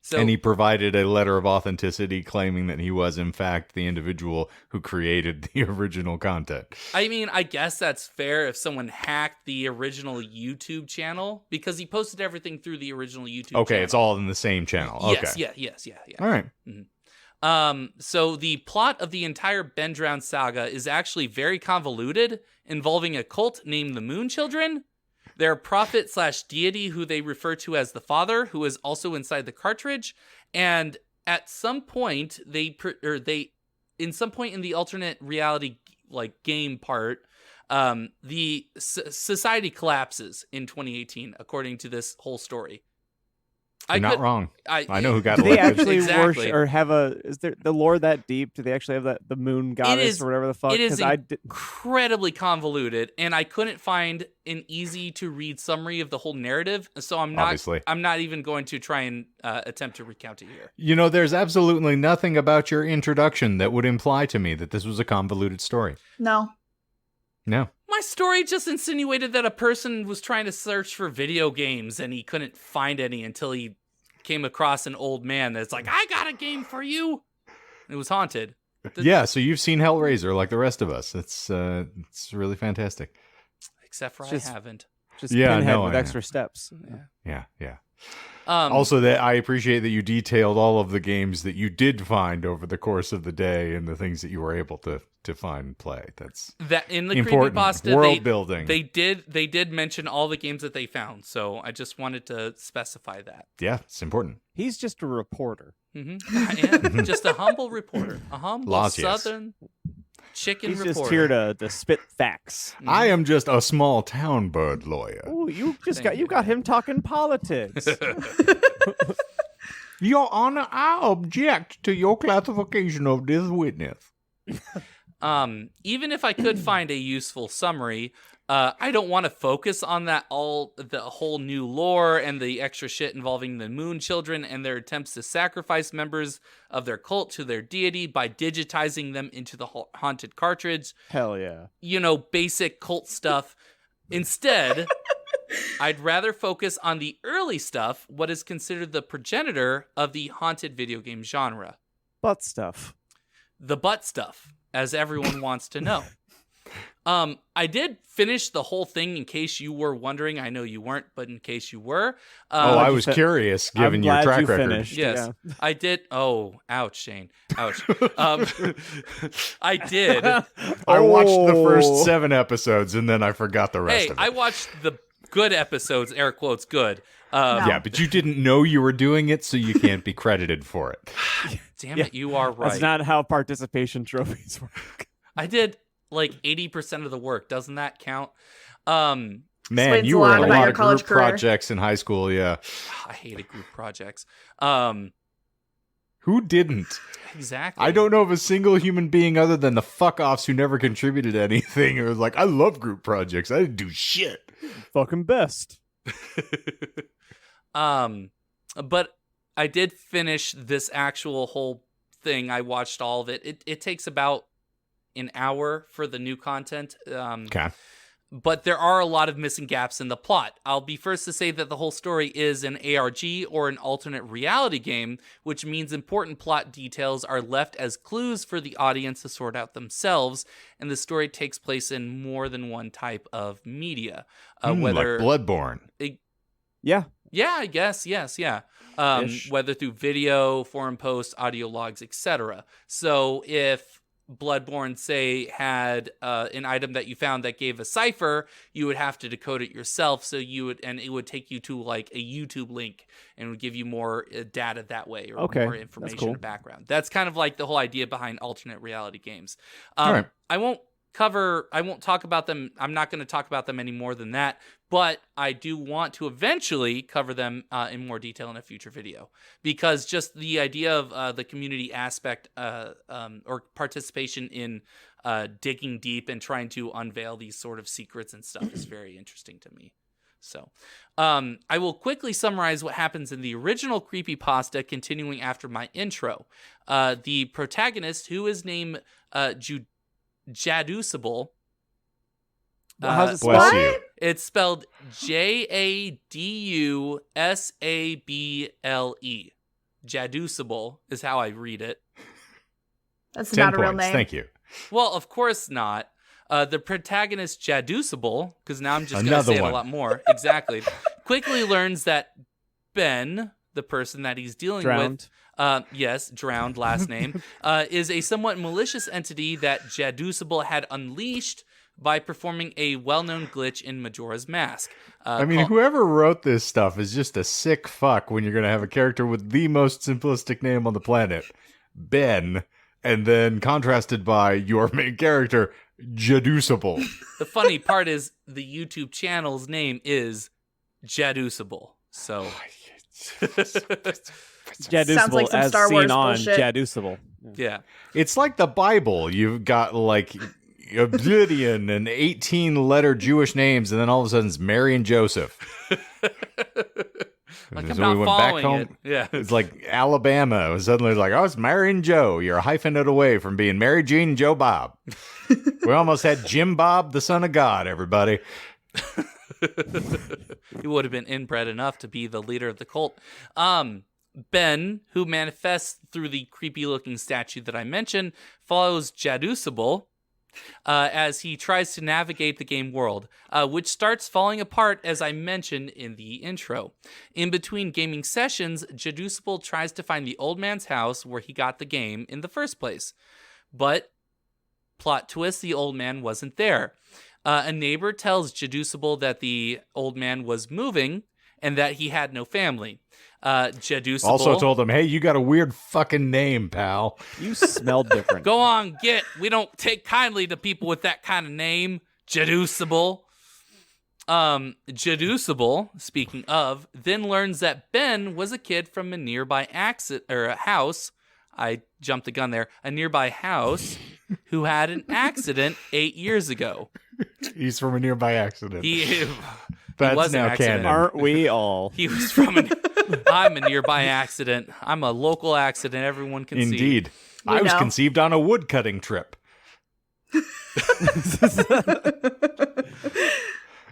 So, And he provided a letter of authenticity claiming that he was, in fact, the individual who created the original content. I mean, I guess that's fair if someone hacked the original YouTube channel, because he posted everything through the original YouTube channel. Okay, it's all in the same channel. Okay. Yes. All right. So the plot of the entire Ben Drowned saga is actually very convoluted, involving a cult named the Moon Children, their prophet/deity who they refer to as the Father, who is also inside the cartridge, and at some point in the alternate reality like game part, the society collapses in 2018, according to this whole story. You're not wrong. I know who got Do they elected. actually Exactly. worship or have is there the lore that deep? Do they actually have the moon goddess or whatever the fuck? It is 'Cause incredibly convoluted, and I couldn't find an easy to read summary of the whole narrative, so I'm not even going to try and attempt to recount it here. You know, there's absolutely nothing about your introduction that would imply to me that this was a convoluted story. No. No. My story just insinuated that a person was trying to search for video games and he couldn't find any until he came across an old man that's like, I got a game for you. It was haunted. Yeah, so you've seen Hellraiser like the rest of us. It's really fantastic. Except for Just- I haven't. just Yeah, pinhead no, with I extra steps. Yeah. Also, Also, that I appreciate that you detailed all of the games that you did find over the course of the day and the things that you were able to find and play. That's that in the important. creepypasta, World building. They did mention all the games that they found, so I just wanted to specify that. Yeah, it's important. He's just a reporter. I am just a humble reporter, a humble Laws, yes. Southern chicken He's reporter. just here to spit facts. I am just a small town bird lawyer. Oh, you Thank got him talking politics. Your Honor, I object to your classification of this witness. Even if I could find a useful summary, I don't want to focus on the whole new lore and the extra shit involving the Moon Children and their attempts to sacrifice members of their cult to their deity by digitizing them into the haunted cartridge. Hell yeah. You know, basic cult stuff. Instead, I'd rather focus on the early stuff, what is considered the progenitor of the haunted video game genre. Butt stuff. The butt stuff, as everyone wants to know. I did finish the whole thing in case you were wondering. I know you weren't, but in case you were. I was curious, given your track record. Finished. Yes, yeah. I did. Oh, ouch, Shane. Ouch. I did. I watched the first 7 episodes, and then I forgot the rest of it. I watched the good episodes, air quotes, good. No. Yeah, but you didn't know you were doing it, so you can't be credited for it. Damn it, you are right. That's not how participation trophies work. I did like 80% of the work. Doesn't that count? Man, Explains you a were lot in a about lot your of college group career. projects in high school, yeah. I hated group projects. Who didn't? Exactly. I don't know of a single human being other than the fuck-offs who never contributed anything. It was like, I love group projects. I didn't do shit. Fucking best. But I did finish this actual whole thing. I watched all of it. It takes about an hour for the new content. Okay. But there are a lot of missing gaps in the plot. I'll be first to say that the whole story is an ARG or an alternate reality game, which means important plot details are left as clues for the audience to sort out themselves, and the story takes place in more than one type of media. Whether like Bloodborne. Yeah. Yeah, I guess. Yes, yeah. Whether through video, forum posts, audio logs, etc. So if Bloodborne, say, had an item that you found that gave a cipher, you would have to decode it yourself. So it would take you to like a YouTube link and would give you more data that way, or more information or background. That's kind of like the whole idea behind alternate reality games. All right. I won't talk about them. I'm not going to talk about them any more than that, but I do want to eventually cover them in more detail in a future video, because just the idea of the community aspect or participation in digging deep and trying to unveil these sort of secrets and stuff is very interesting to me. So I will quickly summarize what happens in the original creepypasta, continuing after my intro. The protagonist, who is named Jaducible. How's it Bless spelled? you. It's spelled JadusablE. Jaducible is how I read it. That's 10 not a real points. name. Thank you. Well, of course not. The protagonist, Jaducible, because now I'm just going to Another say it one. a lot more. Exactly. Quickly learns that Ben, the person that he's dealing Drowned. with, yes, drowned last name, is a somewhat malicious entity that Jaducible had unleashed by performing a well-known glitch in Majora's Mask. I mean, whoever wrote this stuff is just a sick fuck when you're going to have a character with the most simplistic name on the planet, Ben, and then contrasted by your main character, Jaducible. The funny part is the YouTube channel's name is Jaducible. So Jaducible, Sounds like some as Star seen Wars on bullshit. Jaducible. yeah. It's like the Bible. You've got like Obsidian and 18-letter Jewish names, and then all of a sudden it's Mary and Joseph. Like, So I'm not we went back following home. it. Yeah. It's like Alabama. It was suddenly like, oh, it's Mary and Joe. You're a hyphenate away from being Mary Jean and Joe Bob. We almost had Jim Bob, the son of God, everybody. He would have been inbred enough to be the leader of the cult. Ben, who manifests through the creepy-looking statue that I mentioned, follows Jaducible as he tries to navigate the game world, which starts falling apart, as I mentioned in the intro. In between gaming sessions, Jaducible tries to find the old man's house where he got the game in the first place. But, plot twist, the old man wasn't there. A neighbor tells Jaducible that the old man was moving and that he had no family. Jaducible Also told him, hey, you got a weird fucking name, pal. You smell different. Go on, we don't take kindly to people with that kind of name. Jaducible. Jaducible, speaking of, then learns that Ben was a kid from a nearby a house. I jumped the gun there. A nearby house who had an accident 8 years ago. He's from a nearby accident. That's was now canon. Aren't we all? He was from I'm a nearby accident. I'm a local accident. Everyone can see. Indeed. We I was know. conceived on a woodcutting trip.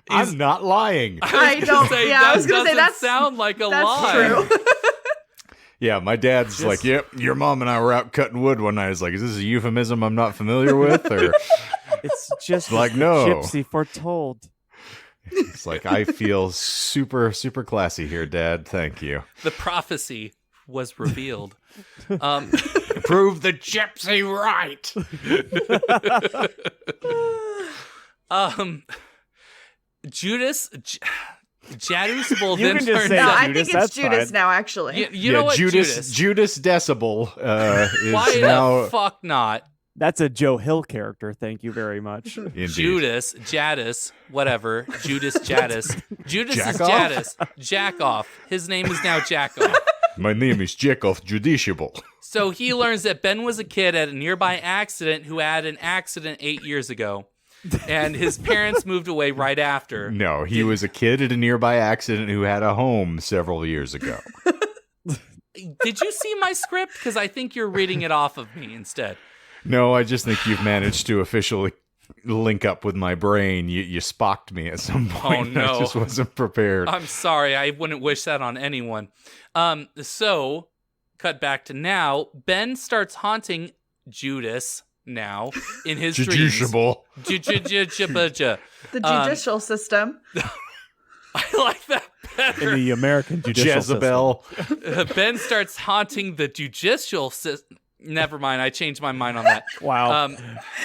I'm not lying. I don't. I was gonna say that sound like a lie. True. Yeah, my dad's like, yep, your mom and I were out cutting wood one night. It's like, is this a euphemism I'm not familiar with? Or It's just like, as the no. gypsy foretold. It's like, I feel super, super classy here, Dad. Thank you. The prophecy was revealed. Prove the gypsy right. Judas Jadus will You then can just turn say No, that. I Judas, think it's that's Judas fine. now. Actually, You know what, Judas? Judas Decibel is Why now the fuck not? That's a Joe Hill character. Thank you very much. indeed. Judas, Jadis, whatever. Judas Jadis. Judas Jack is off? Jadis. Jack off. His name is now Jack off. My name is Jacob Judiciable. So he learns that Ben was a kid at a nearby accident who had an accident 8 years ago. And his parents moved away right after. No, he was a kid at a nearby accident who had a home several years ago. Did you see my script? Because I think you're reading it off of me instead. No, I just think you've managed to officially link up with my brain. You Spocked me at some point. no. I just wasn't prepared. I'm sorry. I wouldn't wish that on anyone. So, cut back to now. Ben starts haunting Judas now in his dreams. Judiciable. the judicial system. I like that better. In the American judicial Jezebel. Ben starts haunting the judicial system. Never mind. I changed my mind on that. system. Wow. Um,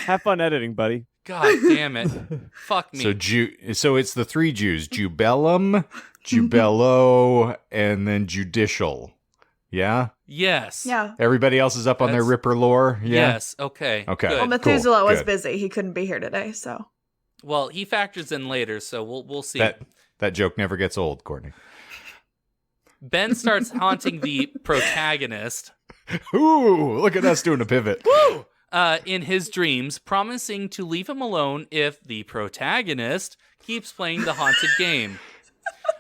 Have fun editing, buddy. God damn it. Fuck me. So it's the three Jews: Jubellum, Jubello, and then Judicial. Yeah. Yes. Yeah. Everybody else is up on their That's- Ripper lore. Yeah. Yes. Okay. Okay. Good. Well, Methuselah was good. busy. He couldn't be here today, so. Well, he factors in later, so we'll see. That joke never gets old, Courtney. Ben starts haunting the protagonist Ooh, look at us doing a pivot. in his dreams, promising to leave him alone if the protagonist keeps playing the haunted game.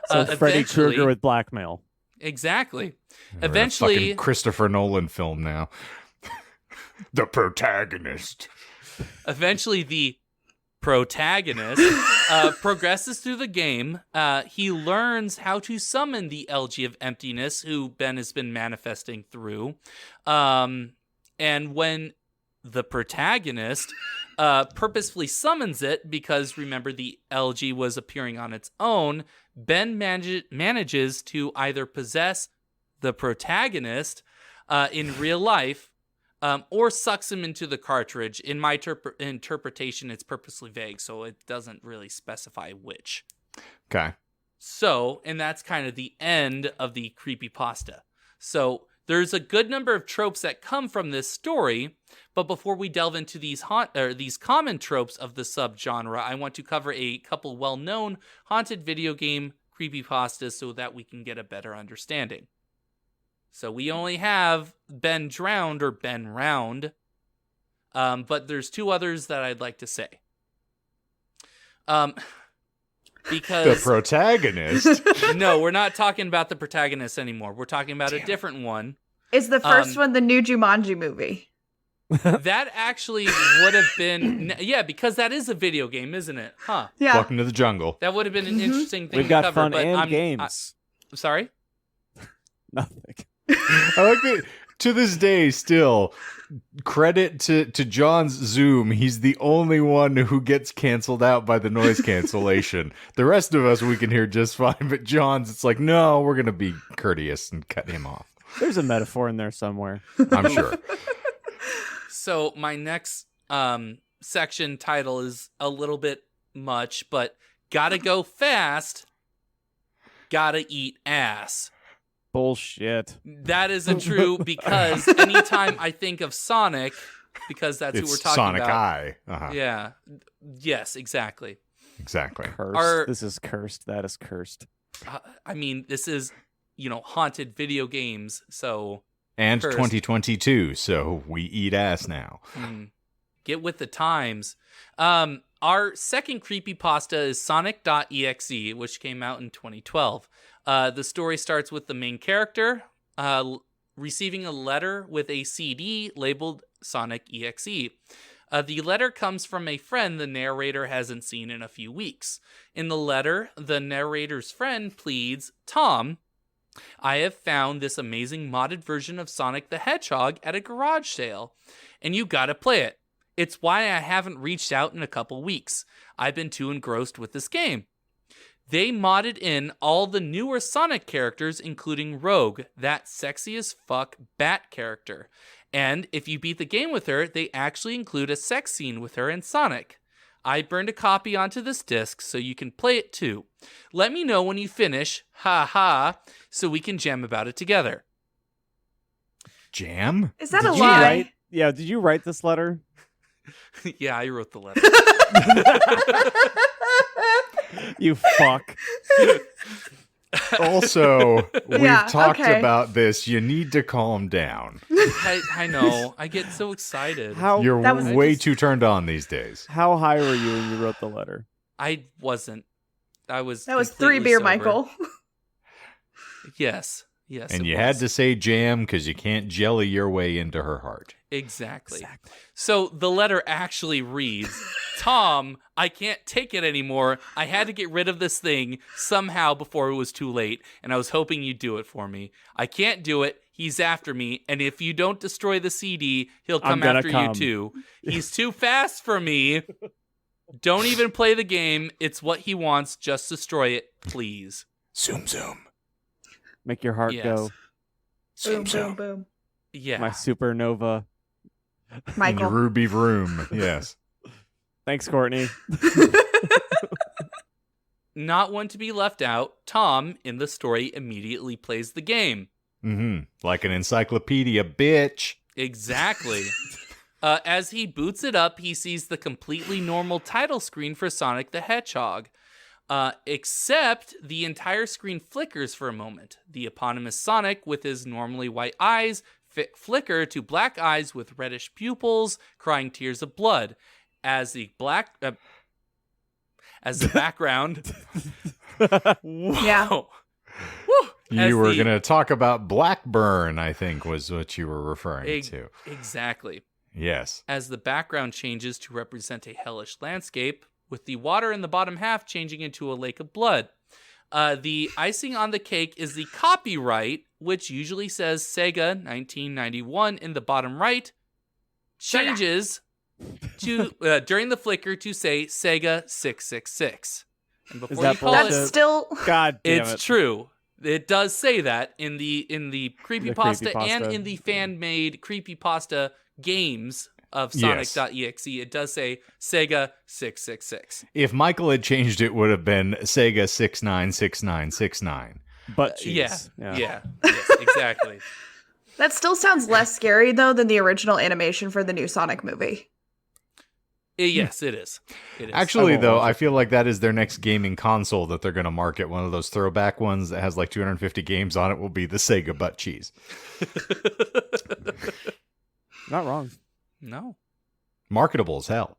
So Freddy Eventually- Krueger with blackmail. Exactly. We're in a Eventually, fucking Christopher Nolan film now. The protagonist. the protagonist progresses through the game. He learns how to summon the LG of emptiness, who Ben has been manifesting through. And when the protagonist purposefully summons it, because remember the LG was appearing on its own, Ben manages to either possess the protagonist in real life, or sucks him into the cartridge. In my interpretation, it's purposely vague, so it doesn't really specify which. Okay. So, and that's kind of the end of the creepypasta. So, there's a good number of tropes that come from this story, but before we delve into these common tropes of the subgenre, I want to cover a couple well-known haunted video game creepypastas so that we can get a better understanding. So we only have Ben Drowned or Ben Round, but there's two others that I'd like to say. The Because protagonist. no, we're not talking about the protagonist anymore. We're talking about a different one. Is the first one the new Jumanji movie? That actually would have been, yeah, because that is a video game, isn't it? Huh? Yeah. Welcome to the jungle. That would have been an interesting thing We've to got cover. fun but and I'm games. Sorry. Nothing. I like that. To this day, still, credit to John's Zoom. He's the only one who gets canceled out by the noise cancellation. The rest of us, we can hear just fine. But John's, it's like, no, we're going to be courteous and cut him off. There's a metaphor in there somewhere. I'm sure. So my next section title is a little bit much, but gotta go fast, gotta eat ass. Bullshit. That isn't true because anytime I think of Sonic, because that's who we're It's talking Sonic about. Eye. Uh-huh. Yeah. Yes, exactly. Exactly. Cursed. This is cursed. That is cursed. I mean, this is, haunted video games, so And Cursed. 2022, so we eat ass now. get with the times. Our second creepypasta is Sonic.exe, which came out in 2012. The story starts with the main character receiving a letter with a CD labeled Sonic EXE. The letter comes from a friend the narrator hasn't seen in a few weeks. In the letter, the narrator's friend pleads, Tom, I have found this amazing modded version of Sonic the Hedgehog at a garage sale, and you gotta play it. It's why I haven't reached out in a couple weeks. I've been too engrossed with this game. They modded in all the newer Sonic characters, including Rogue, that sexy as fuck bat character. And if you beat the game with her, they actually include a sex scene with her and Sonic. I burned a copy onto this disc so you can play it too. Let me know when you finish, so we can jam about it together. Jam? Is that Did a you lie? write- Yeah, did you write this letter? Yeah, I wrote the letter. You fuck. Also, we've Yeah, talked okay. about this. You need to calm down. I know. I get so excited. You're That was- way too turned on these days. How high were you when you wrote the letter? I wasn't. That was 3 beer, sober. Michael. Yes. Yes. And it you was. had to say jam because you can't jelly your way into her heart. Exactly. So the letter actually reads, Tom, I can't take it anymore. I had to get rid of this thing somehow before it was too late, and I was hoping you'd do it for me. I can't do it. He's after me, and if you don't destroy the CD, he'll I'm come gonna after come. you too. He's too fast for me. Don't even play the game. It's what he wants. Just destroy it, please. Zoom, zoom. Make your heart Yes. go. Boom, boom, boom. Yeah. My supernova. In your Michael. ruby room. Yes. Thanks, Courtney. Not one to be left out, Tom, in the story, immediately plays the game. Mm-hmm. Like an encyclopedia, bitch. Exactly. As he boots it up, he sees the completely normal title screen for Sonic the Hedgehog. Except the entire screen flickers for a moment. The eponymous Sonic, with his normally white eyes, flicker to black eyes with reddish pupils, crying tears of blood. As the background. Yeah. Whoa. Woo. As You were the- going to talk about Blackburn, I think, was what you were referring to. Exactly. Yes. As the background changes to represent a hellish landscape, with the water in the bottom half changing into a lake of blood. The icing on the cake is the copyright, which usually says Sega 1991 in the bottom right, changes to during the flicker to say Sega 666. And before that you call bullshit? That's it, still. God damn it's it. true. It does say that in the creepypasta and creepypasta. in the fan-made creepypasta games of Yes. Sonic.exe. It does say Sega 666. If Michael had changed it, would have been Sega 696969. Butt cheese. Yeah. Yes, exactly. That still sounds less scary, though, than the original animation for the new Sonic movie. Yes, it is. It is. Actually, won't though, watch I it. feel like that is their next gaming console that they're going to market. One of those throwback ones that has like 250 games on it will be the Sega butt cheese. Not wrong. No. Marketable as hell.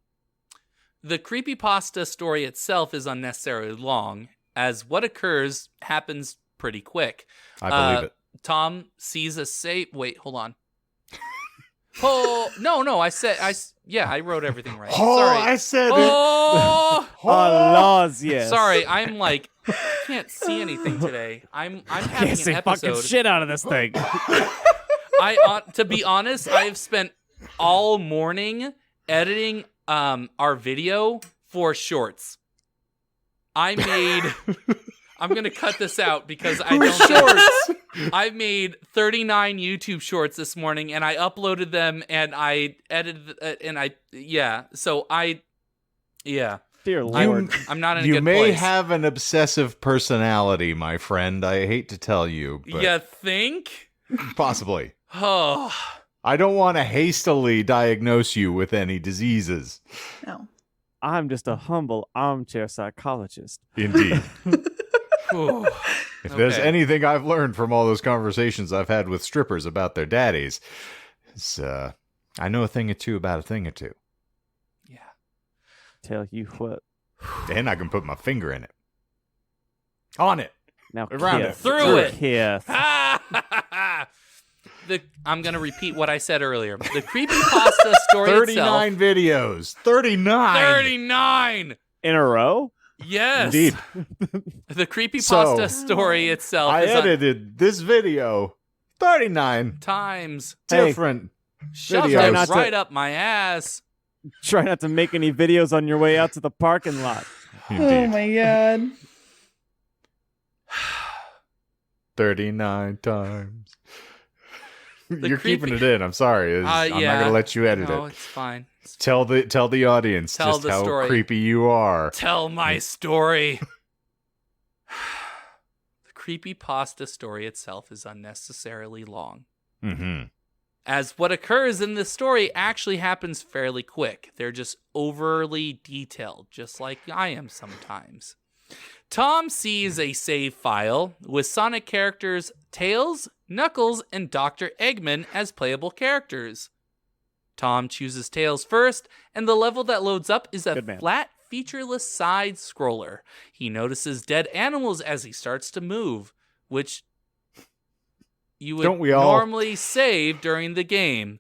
The creepypasta story itself is unnecessarily long, as what occurs happens pretty quick. I believe it. Tom sees a wait, hold on. Oh, no, I wrote everything right. Sorry. I said Oh, Oh, laws, yes. sorry. I'm like, can't see anything today. I'm having Can't see an fucking episode. shit out of this thing. To be honest, I have spent all morning editing our video for shorts. I'm gonna cut this out because I don't shorts. I made 39 YouTube shorts this morning, and I uploaded them, and I edited, Dear Lord. I'm not in a You good may place. have an obsessive personality, my friend. I hate to tell you, but You think? possibly. Oh, I don't want to hastily diagnose you with any diseases. No. I'm just a humble armchair psychologist. Indeed. whew. If there's Okay. anything I've learned from all those conversations I've had with strippers about their daddies, it's, I know a thing or two about a thing or two. Yeah. Tell you what. And I can put my finger in it. On it. Now Around kiss. it. Through it. Kiss. I'm going to repeat what I said earlier. The creepypasta story 39 videos. 39. 39! In a row? Yes. Indeed. The creepypasta story itself I is edited this video 39 times. different Shoved videos. it Not to- right up my ass. Try not to make any videos on your way out to the parking lot. Oh Indeed. my god. 39 times. You're creepy- keeping it in. I'm sorry. I'm not yeah. going to let you edit No, it. it's fine. Tell the audience Tell just the how story. creepy you are. Tell my story. The creepypasta story itself is unnecessarily long, Mm-hmm. as what occurs in this story actually happens fairly quick. They're just overly detailed, just like I am sometimes. Tom sees a save file with Sonic characters Tails, Knuckles, and Dr. Eggman as playable characters. Tom chooses Tails first, and the level that loads up is a Good man. flat, featureless side scroller. He notices dead animals as he starts to move, which you would Don't we all? normally save during the game.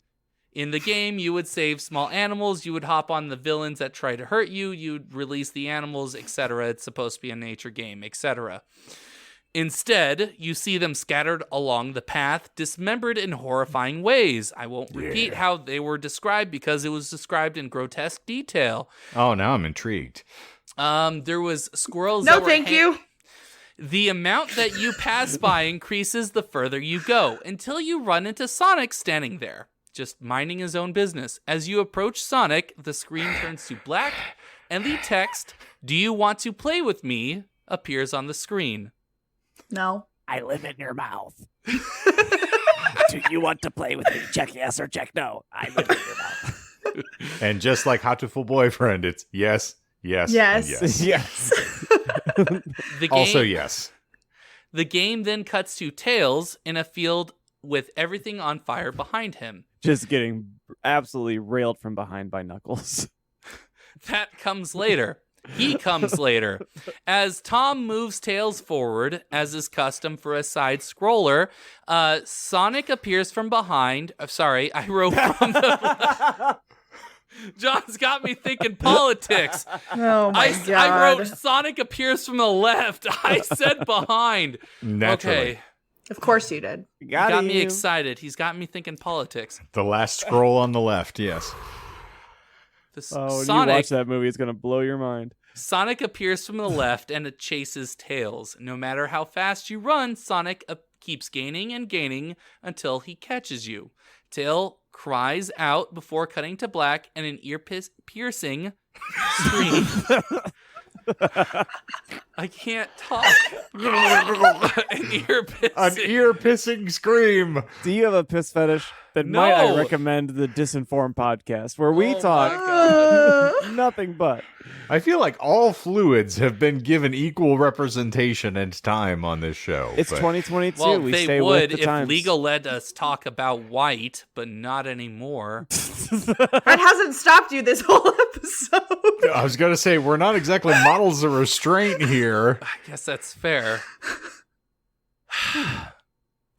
In the game, you would save small animals, you would hop on the villains that try to hurt you, you'd release the animals, etc. It's supposed to be a nature game, etc. Instead, you see them scattered along the path, dismembered in horrifying ways. I won't repeat how they were described because it was described in grotesque detail. Oh, now I'm intrigued. There was squirrels No, that were thank you. The amount that you pass by increases the further you go, until you run into Sonic standing there, just minding his own business. As you approach Sonic, the screen turns to black, and the text, "Do you want to play with me?" appears on the screen. No. I live in your mouth. Do you want to play with me? Check yes or check no. I live in your mouth. And just like Hatuful Boyfriend, it's yes, yes, Yes. and yes. Yes. The game, Also yes. The game then cuts to Tails in a field with everything on fire behind him. Just getting absolutely railed from behind by Knuckles. That comes later. He comes later. As Tom moves Tails forward, as is custom for a side scroller, Sonic appears from behind. Sorry, I wrote from the... John's got me thinking politics. Oh my god. I wrote Sonic appears from the left. I said behind. Naturally. Okay. Of course you did. Got me you. excited. He's got me thinking politics. The last scroll on the left, yes. Oh, when you watch that movie, it's going to blow your mind. Sonic appears from the left and it chases Tails. No matter how fast you run, Sonic keeps gaining and gaining until he catches you. Tail cries out before cutting to black and an ear-piercing scream. I can't talk. An ear-piercing. An ear-pissing scream. Do you have a piss fetish? Then No. might I recommend the Disinformed podcast, where we Oh talk my God. nothing but. I feel like all fluids have been given equal representation and time on this show. It's but 2022. Well, we they stay would with the if times. legal let us talk about white, but not anymore. That hasn't stopped you this whole episode. I was going to say, we're not exactly models of restraint here. I guess that's fair.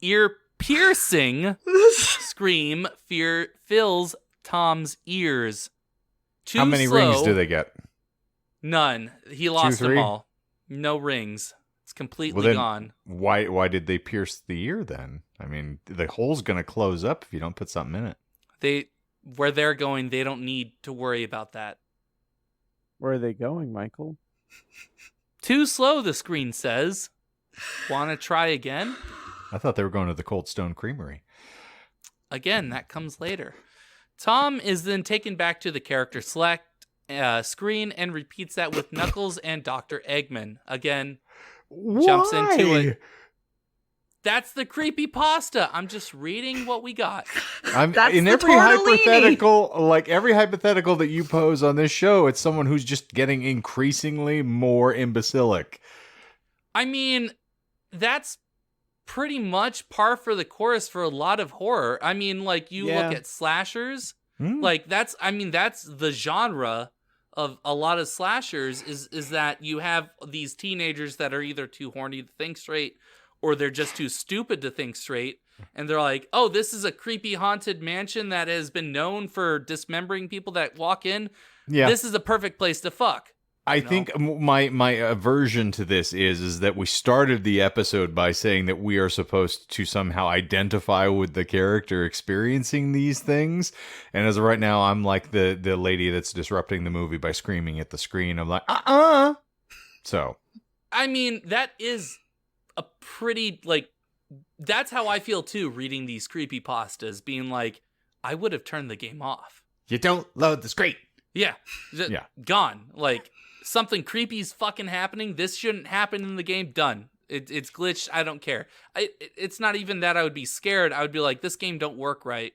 Ear-piercing scream fills Tom's ears. Too How many slow. rings do they get? None. He lost them 3? all. No rings. It's completely Well, then- gone. Why did they pierce the ear then? I mean, the hole's going to close up if you don't put something in it. Where they're going, they don't need to worry about that. Where are they going, Michael? Too slow, the screen says. Want to try again? I thought they were going to the Cold Stone Creamery. Again, that comes later. Tom is then taken back to the character select screen and repeats that with Knuckles and Dr. Eggman. Again, jumps into it. That's the creepypasta. I'm just reading what we got. That's in the every tortellini. hypothetical, like every hypothetical that you pose on this show, it's someone who's just getting increasingly more imbecilic. I mean, that's pretty much par for the course for a lot of horror. I mean, like, you Yeah. look at slashers, Hmm. like that's the genre of a lot of slashers is that you have these teenagers that are either too horny to think straight or they're just too stupid to think straight. And they're like, oh, this is a creepy haunted mansion that has been known for dismembering people that walk in. Yeah. This is a perfect place to fuck. I think my aversion to this is that we started the episode by saying that we are supposed to somehow identify with the character experiencing these things. And as of right now, I'm like the lady that's disrupting the movie by screaming at the screen. I'm like, So. I mean, that is a pretty, like, that's how I feel too, reading these creepypastas, being like, I would have turned the game off. You don't load the screen. Yeah. Yeah. Gone. Like, something creepy's fucking happening. This shouldn't happen in the game. Done. It's glitched. I don't care. It's not even that I would be scared. I would be like, this game don't work right.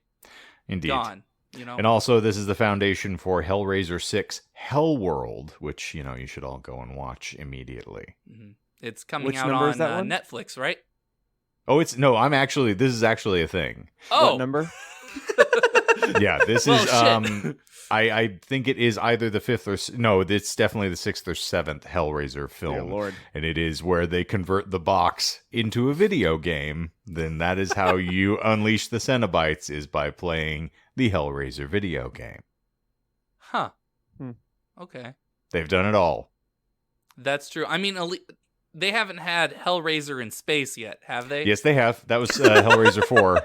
Indeed. Gone. You know? And also, this is the foundation for Hellraiser 6 Hellworld, which, you know, you should all go and watch immediately. Mm-hmm. It's coming Which out number on is that one? Netflix, right? Oh, this is actually a thing. Oh, What number? Yeah, this Well, is, shit. I think it is either the 5th or, no, it's definitely the 6th or 7th Hellraiser film. Dear Lord. And it is where they convert the box into a video game. Then that is how you unleash the Cenobites, is by playing the Hellraiser video game. Huh. Hmm. Okay. They've done it all. That's true. I mean, they haven't had Hellraiser in space yet, have they? Yes, they have. That was Hellraiser 4.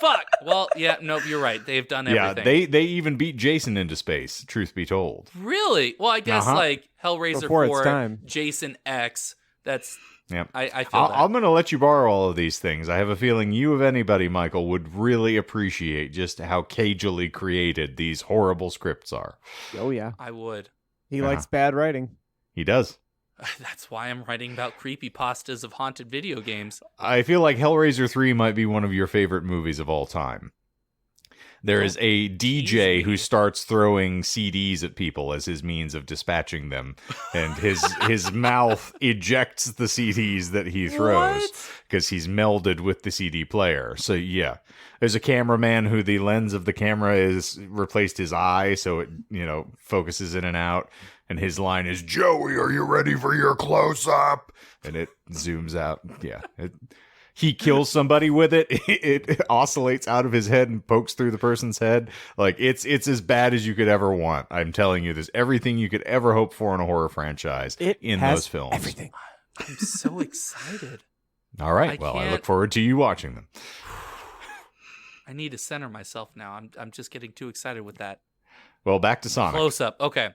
Fuck. Well, yeah, nope, you're right. They've done Yeah, everything. they even beat Jason into space, truth be told. Really? Well, I guess like Hellraiser Before its 4, time. Jason X. That's Yep. I feel that. I'm going to let you borrow all of these things. I have a feeling you, of anybody, Michael, would really appreciate just how cagily created these horrible scripts are. Oh, yeah. I would. He Uh-huh. likes bad writing. He does. That's why I'm writing about creepypastas of haunted video games. I feel like Hellraiser 3 might be one of your favorite movies of all time. There is a DJ who starts throwing CDs at people as his means of dispatching them, and his mouth ejects the CDs that he throws because he's melded with the CD player. So yeah, there's a cameraman who the lens of the camera is replaced his eye, so it, you know, focuses in and out. And his line is, "Joey, are you ready for your close-up?" And it zooms out. Yeah. He kills somebody with it. It oscillates out of his head and pokes through the person's head. Like, it's as bad as you could ever want. I'm telling you, there's everything you could ever hope for in a horror franchise in those films. Everything. I'm so excited. All right. Well, I look forward to you watching them. I need to center myself now. I'm just getting too excited with that. Well, back to Sonic. Close up. Okay.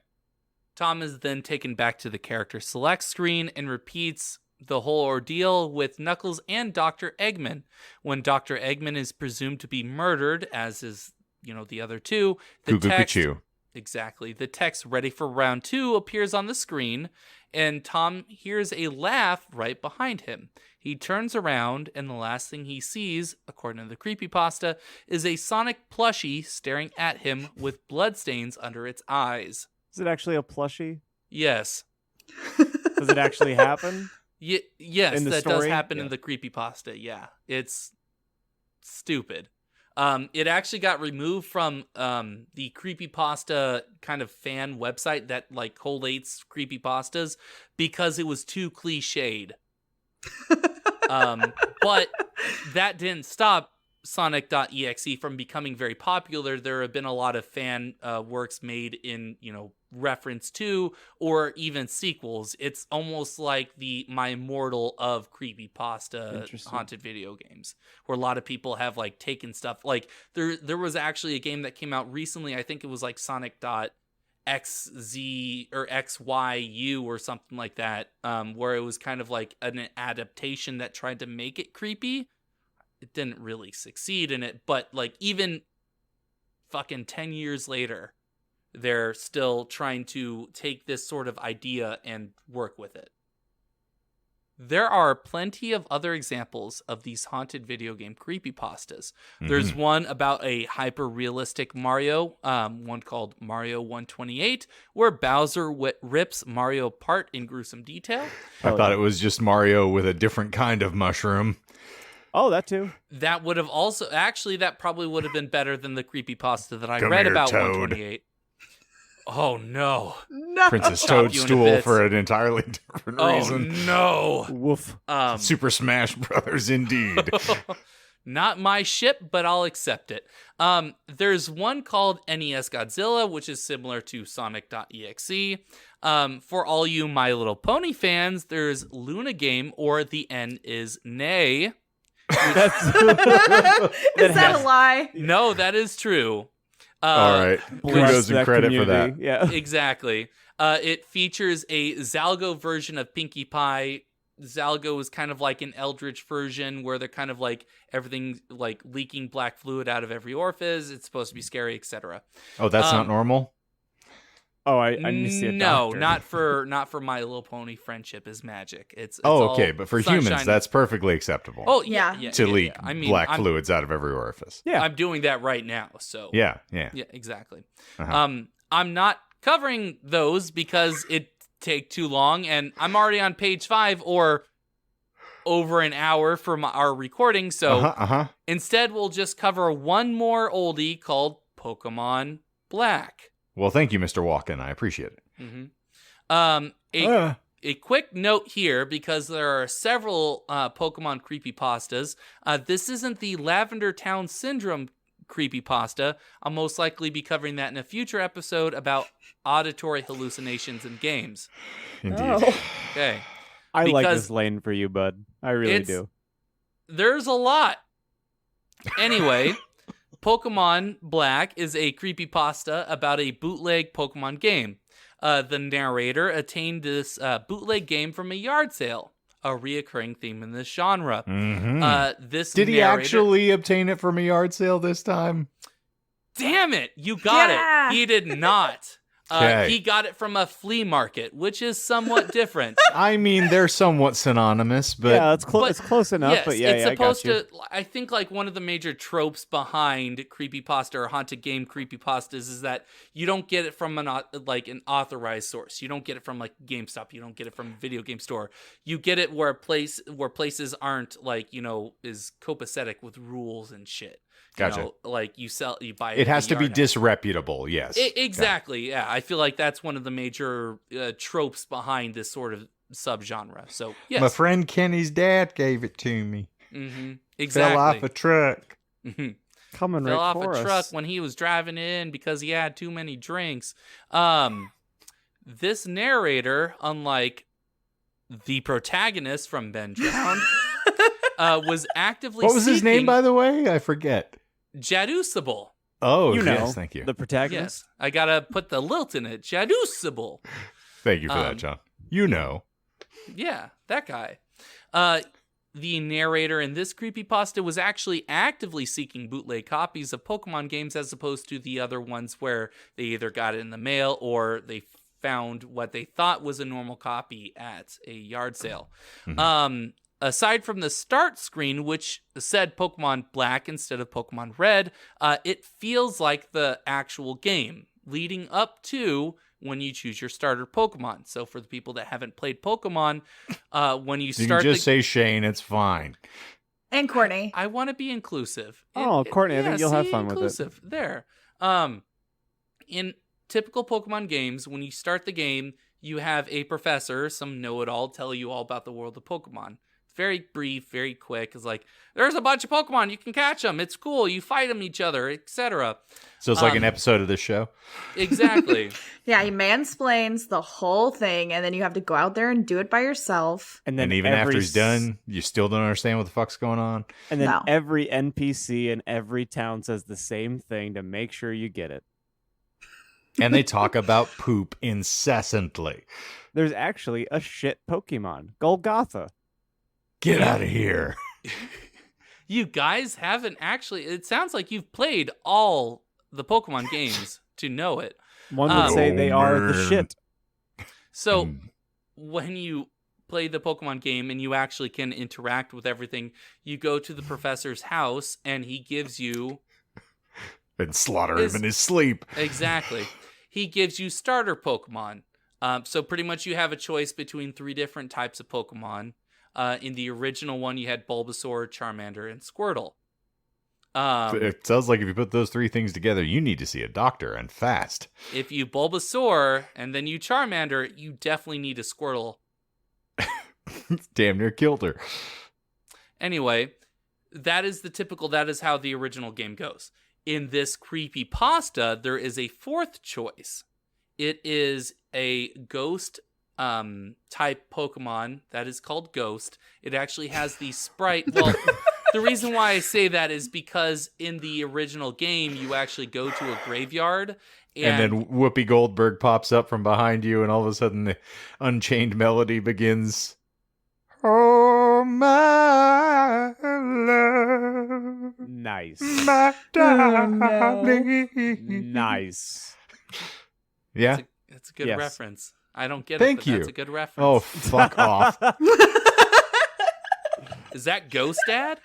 Tom is then taken back to the character select screen and repeats the whole ordeal with Knuckles and Dr. Eggman. When Dr. Eggman is presumed to be murdered, as is, you know, the other two, the text, exactly, the text "ready for round 2" appears on the screen, and Tom hears a laugh right behind him. He turns around, and the last thing he sees, according to the creepypasta, is a Sonic plushie staring at him with bloodstains under its eyes. Is it actually a plushie? Yes. Does it actually happen? Yes, In the that does story? happen in Yeah. the creepypasta. Yeah, it's stupid. It actually got removed from the creepypasta kind of fan website that like collates creepypastas because it was too cliched. But that didn't stop Sonic.exe from becoming very popular. There have been a lot of fan works made in, you know, reference to or even sequels. It's almost like the My Immortal of creepypasta haunted video games, where a lot of people have like taken stuff. Like there was actually a game that came out recently. I think it was like Sonic.xz or XYU or something like that, where it was kind of like an adaptation that tried to make it creepy. It didn't really succeed in it, but like even fucking 10 years later, they're still trying to take this sort of idea and work with it. There are plenty of other examples of these haunted video game creepypastas. Mm-hmm. There's one about a hyper-realistic Mario, one called Mario 128, where Bowser rips Mario apart in gruesome detail. I thought it was just Mario with a different kind of mushroom. Oh, that too. That would have also... Actually, that probably would have been better than the creepypasta that I read about Toad. 128. Oh no. No. Princess Chop you into Toadstool bits. for an entirely different Oh reason. no. Woof. Super Smash Brothers, indeed. Not my ship, but I'll accept it. There's one called NES Godzilla, which is similar to Sonic.exe. For all you My Little Pony fans, there's Luna Game, or The N is Nay. That's Is that a lie? No, that is true. All right. bless Kudos and that credit for that. community. Yeah. Exactly. It features a Zalgo version of Pinkie Pie. Zalgo is kind of like an Eldritch version where they're kind of like everything like leaking black fluid out of every orifice. It's supposed to be scary, etc. Oh, that's not normal? Oh, I need to see a No, doctor. not for My Little Pony. Friendship is magic. It's Oh, all okay. But for sunshine. humans, that's perfectly acceptable. oh Yeah. to leak I mean, black I'm, fluids out of every orifice. Yeah. I'm doing that right now. So Yeah. yeah, exactly. Uh-huh. I'm not covering those because it take too long, and I'm already on page 5 or over an hour for our recording. So instead, we'll just cover one more oldie called Pokemon Black. Well, thank you, Mr. Walken. I appreciate it. A quick note here, because there are several Pokemon creepypastas. This isn't the Lavender Town Syndrome creepypasta. I'll most likely be covering that in a future episode about auditory hallucinations in games. Indeed. Oh. Okay. I like because this lane for you, bud. I really it's- do. There's a lot. Anyway, Pokemon Black is a creepypasta about a bootleg Pokemon game. The narrator attained this bootleg game from a yard sale, a reoccurring theme in this genre. This Did he narrator- actually obtain it from a yard sale this time? Damn it! You got Yeah. it. He did not. Okay. He got it from a flea market, which is somewhat different. I mean, they're somewhat synonymous, but Yeah, it's but- it's close enough. Yes, but yeah, it's yeah, I got supposed you. to. I think like one of the major tropes behind creepypasta or haunted game creepypastas is that you don't get it from an authorized source. You don't get it from like GameStop. You don't get it from a video game store. You get it where places aren't is copacetic with rules and shit. Gotcha. Like you buy it has at to the be yard house. disreputable. Yes. Exactly. Yeah, I feel like that's one of the major tropes behind this sort of subgenre. So yes, My friend Kenny's dad gave it to me. exactly. Fell off a truck. Coming Fell right off for a us. truck when he was driving in because he had too many drinks. This narrator, unlike the protagonist from Ben Drowned, was actively What was his name, seeking by the way? I forget. Jadusable. Oh, You know, yes, thank you. the protagonist. Yes, I gotta put the lilt in it. Jadusable. Thank you for that, John. You know. Yeah, that guy. The narrator in this creepypasta was actually actively seeking bootleg copies of Pokemon games as opposed to the other ones where they either got it in the mail or they found what they thought was a normal copy at a yard sale. Aside from the start screen, which said Pokemon Black instead of Pokemon Red, it feels like the actual game leading up to when you choose your starter Pokemon. So for the people that haven't played Pokemon, when you You start can just say Shane, it's fine. And Courtney. I want to be inclusive. Oh, Courtney, I think you'll have fun with it. inclusive. There. In typical Pokemon games, when you start the game, you have a professor, some know-it-all, tell you all about the world of Pokemon. Very brief, very quick. It's like, there's a bunch of Pokemon. You can catch them. It's cool. You fight them each other, etc. So it's like an episode of this show. Exactly. Yeah, he mansplains the whole thing, and then you have to go out there and do it by yourself. And then And even after every he's done, you still don't understand what the fuck's going on. And then No. every NPC in every town says the same thing to make sure you get it. And they talk about poop incessantly. There's actually a shit Pokemon, Golgotha. Get out of here. You guys haven't actually. It sounds like you've played all the Pokemon games to know it. One would say they are the man. shit. So when you play the Pokemon game and you actually can interact with everything, you go to the professor's house and he gives you And slaughter him in his sleep. exactly. He gives you starter Pokemon. So pretty much you have a choice between 3 different types of Pokemon. In the original one, you had Bulbasaur, Charmander, and Squirtle. It sounds like if you put those three things together, you need to see a doctor, and fast. If you Bulbasaur and then you Charmander, you definitely need a Squirtle. Damn near killed her. Anyway, that is how the original game goes. In this creepypasta, there is a fourth choice. It is a ghost type Pokemon that is called Ghost. It actually has the sprite. Well, the reason why I say that is because in the original game, you actually go to a graveyard. And then Whoopi Goldberg pops up from behind you, and all of a sudden the Unchained melody begins. Oh, my love. Nice. My darling. Nice. Yeah? It's a good Yes. reference. I don't get Thank it, but you. that's a good reference. Oh, fuck off. Is that Ghost Dad?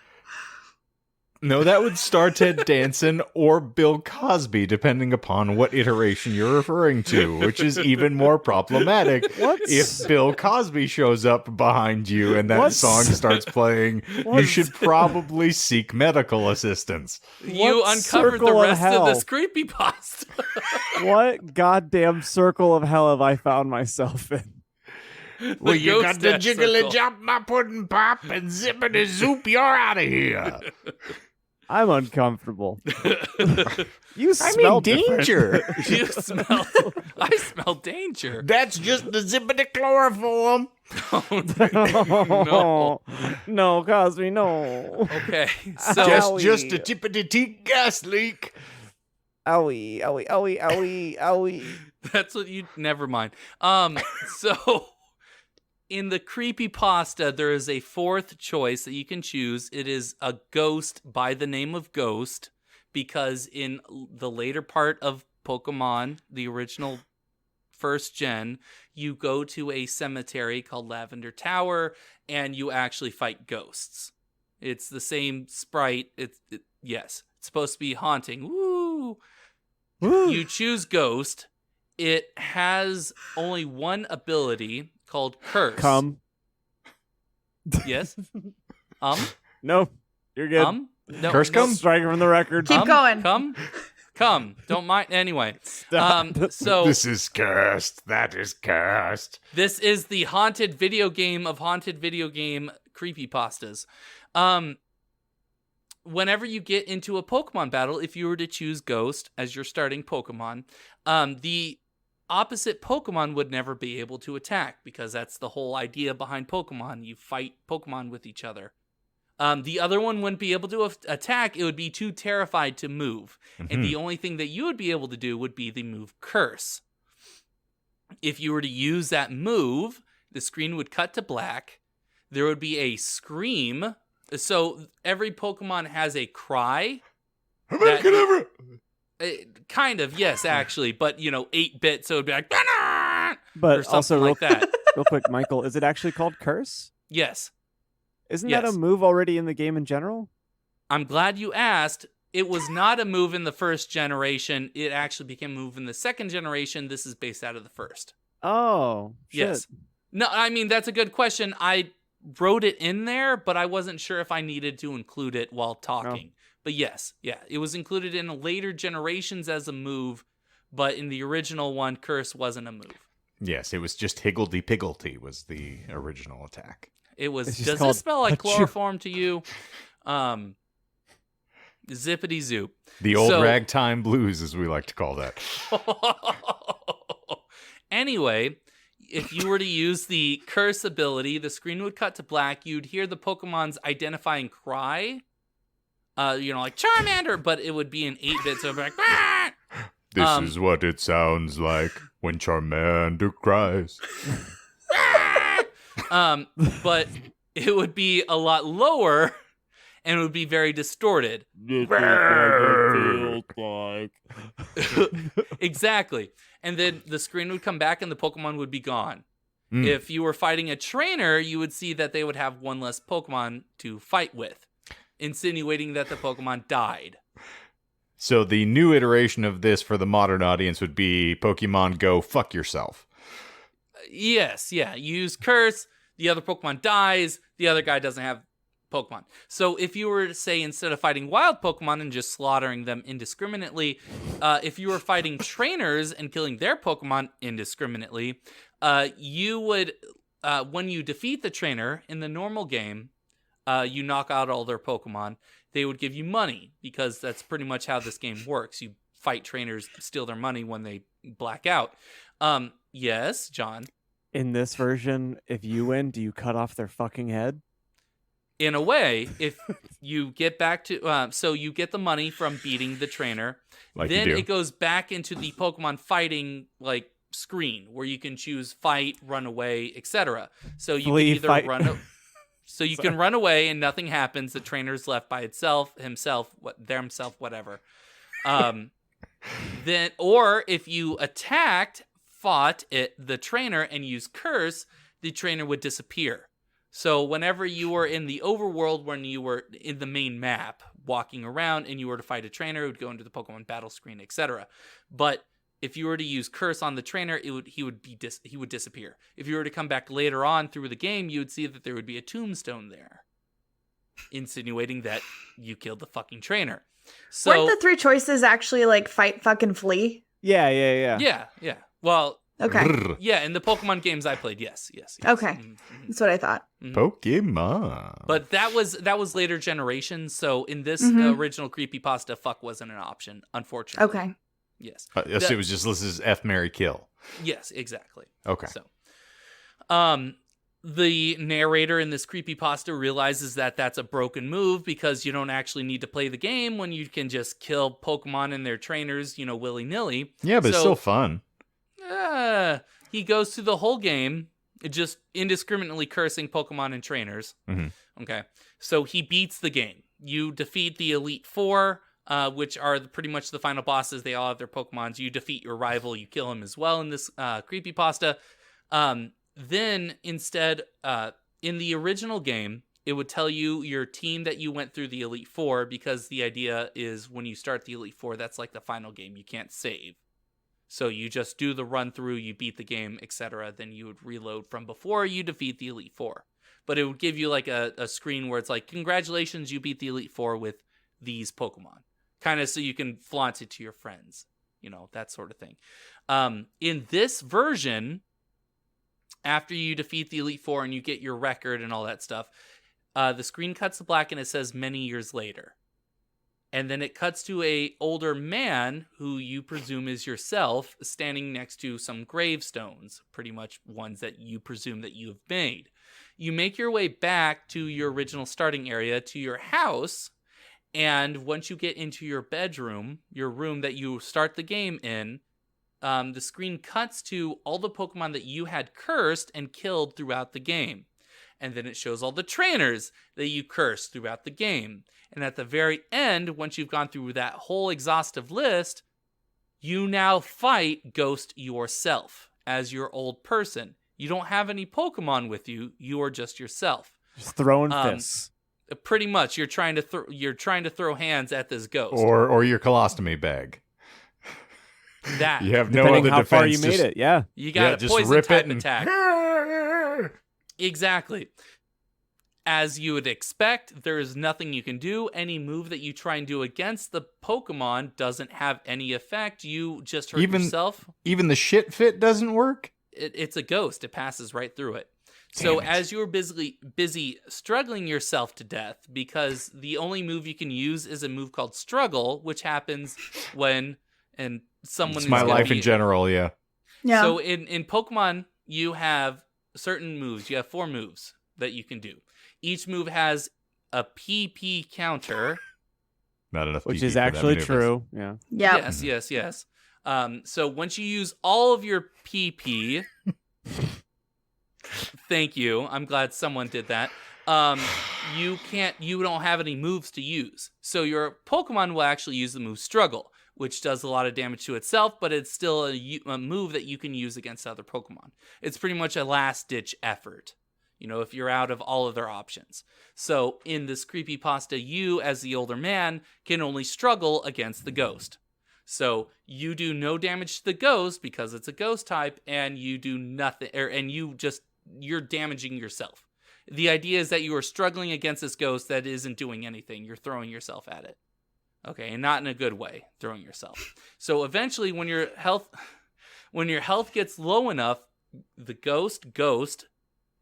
No, that would star Ted Danson or Bill Cosby, depending upon what iteration you're referring to, which is even more problematic. If Bill Cosby shows up behind you and that song starts playing, you should probably seek medical assistance. You uncovered the rest of this creepypasta. What goddamn circle of hell have I found myself in? Well, you got the Ghost Dad jiggly circle. jump, my pudding pop, and zippity zoop, you're out of here. I'm uncomfortable. You smell danger. You smell. I smell danger. That's just the zippity chloroform. No. No, Cosby, no. Okay. So Just a tippity teak gas leak. Owie, owie, owie, owie, owie. that's what you. Never mind. So in the creepypasta, there is a fourth choice that you can choose. It is a ghost by the name of Ghost, because in the later part of Pokemon, the original first gen, you go to a cemetery called Lavender Tower, and you actually fight ghosts. It's the same sprite. Yes, it's supposed to be haunting. Woo! You choose Ghost. It has only one ability called Curse. Come. Yes. No, you're good. No. Curse come? Striking from the record. Keep going. Come. Don't mind. Anyway. Stop. So This is cursed. That is cursed. this is the haunted video game of haunted video game creepypastas. Whenever you get into a Pokemon battle, if you were to choose Ghost as your starting Pokemon, the opposite Pokemon would never be able to attack, because that's the whole idea behind Pokemon. You fight Pokemon with each other. The other one wouldn't be able to attack. It would be too terrified to move. And the only thing that you would be able to do would be the move Curse. If you were to use that move, the screen would cut to black. There would be a scream. So every Pokemon has a cry. Kind of, yes, actually. But, 8-bit, so it would be like, or But something also, like that. real quick, Michael, is it actually called Curse? Yes. Isn't that a Yes. move already in the game in general? I'm glad you asked. It was not a move in the first generation. It actually became a move in the second generation. This is based out of the first. Oh, shit. Yes. No, I mean, that's a good question. I wrote it in there, but I wasn't sure if I needed to include it while talking. But yes, it was included in later generations as a move, but in the original one, Curse wasn't a move. Yes, it was just Higgledy-Piggledy was the original attack. It was, It's just does called this smell like Achoo. chloroform to you? Zippity zoop. The old So- ragtime blues, as we like to call that. Anyway, if you were to use the Curse ability, the screen would cut to black. You'd hear the Pokemon's identifying cry. Like Charmander, but it would be in 8-bit, so it'd be like, "Ah!" This is what it sounds like when Charmander cries. But it would be a lot lower, and it would be very distorted. Exactly. And then the screen would come back and the Pokemon would be gone. If you were fighting a trainer, you would see that they would have one less Pokemon to fight with, insinuating that the Pokemon died. So the new iteration of this for the modern audience would be Pokemon Go fuck yourself. Yes, yeah. You use Curse, the other Pokemon dies, the other guy doesn't have Pokemon. So if you were to say, instead of fighting wild Pokemon and just slaughtering them indiscriminately, if you were fighting trainers and killing their Pokemon indiscriminately, you would, when you defeat the trainer in the normal game, you knock out all their Pokemon, they would give you money, because that's pretty much how this game works. You fight trainers, steal their money when they black out. Yes, John? In this version, if you win, do you cut off their fucking head? In a way, if you get back to, so you get the money from beating the trainer, Like then you do. it goes back into the Pokemon fighting like screen where you can choose fight, run away, etc. So you Flee, can either fight. run, so you can run away and nothing happens. The trainer's left by itself, himself, whatever. Then, or if you fought the trainer and used curse, the trainer would disappear. So whenever you were in the overworld, when you were in the main map, walking around, and you were to fight a trainer, it would go into the Pokemon battle screen, etc. But if you were to use curse on the trainer, he would disappear. If you were to come back later on through the game, you would see that there would be a tombstone there, insinuating that you killed the fucking trainer. So Weren't the 3 choices actually like fight, fucking flee? Yeah. yeah. Well, Okay. Brrr. yeah, in the Pokemon games I played, yes. Okay. Mhm. That's what I thought. Pokemon. But that was later generations. So in this Mhm. original creepypasta, fuck wasn't an option, unfortunately. Okay. Yes. Yes, it was just, this is F, Marry, Kill. Yes, exactly. Okay. So, the narrator in this creepypasta realizes that that's a broken move, because you don't actually need to play the game when you can just kill Pokemon and their trainers, willy-nilly. Yeah, but it's So- still fun. He goes through the whole game just indiscriminately cursing Pokemon and trainers. Mhm. Okay. So he beats the game. You defeat the Elite Four, which are pretty much the final bosses. They all have their Pokemons. You defeat your rival. You kill him as well in this creepypasta. Then instead, in the original game, it would tell you your team that you went through the Elite Four, because the idea is when you start the Elite Four, that's like the final game. You can't save. So you just do the run through, you beat the game, etc. Then you would reload from before you defeat the Elite Four. But it would give you like a screen where it's like, congratulations, you beat the Elite Four with these Pokemon. Kind of so you can flaunt it to your friends. That sort of thing. In this version, after you defeat the Elite Four and you get your record and all that stuff, the screen cuts to black and it says many years later. And then it cuts to a older man who you presume is yourself, standing next to some gravestones, pretty much ones that you presume that you have made. You make your way back to your original starting area, to your house, and once you get into your bedroom, your room that you start the game in, the screen cuts to all the Pokemon that you had cursed and killed throughout the game. And then it shows all the trainers that you cursed throughout the game. And at the very end, once you've gone through that whole exhaustive list, you now fight Ghost yourself as your old person. You don't have any Pokemon with you. You are just yourself. Just throwing fists. Pretty much, you're trying to throw hands at this ghost. Or your colostomy bag. That You have no Depending other how far defense. you made it, yeah. you got a just poison rip type it and attack. Exactly. As you would expect, there is nothing you can do. Any move that you try and do against the Pokemon doesn't have any effect. You just hurt yourself. Even the shit fit doesn't work? It's a ghost. It passes right through it. Damn So it. as you're busy struggling yourself to death, because the only move you can use is a move called Struggle, which happens when someone It's is my gonna life be- in general, yeah. Yeah. So in Pokemon, you have certain moves. You have 4 moves that you can do. Each move has a PP counter. Not enough Which PP is for that actually maneuver. true. Yeah. yeah. Yes. So once you use all of your PP, thank you. I'm glad someone did that. You don't have any moves to use. So your Pokemon will actually use the move Struggle, which does a lot of damage to itself, but it's still a move that you can use against other Pokemon. It's pretty much a last-ditch effort, if you're out of all of their options. So in this creepypasta, you, as the older man, can only struggle against the ghost. So you do no damage to the ghost because it's a ghost type, and you do nothing, you're damaging yourself. the idea is that you are struggling against this ghost that isn't doing anything. You're throwing yourself at it. Okay, and not in a good way, throwing yourself. So eventually, when your health gets low enough, the ghost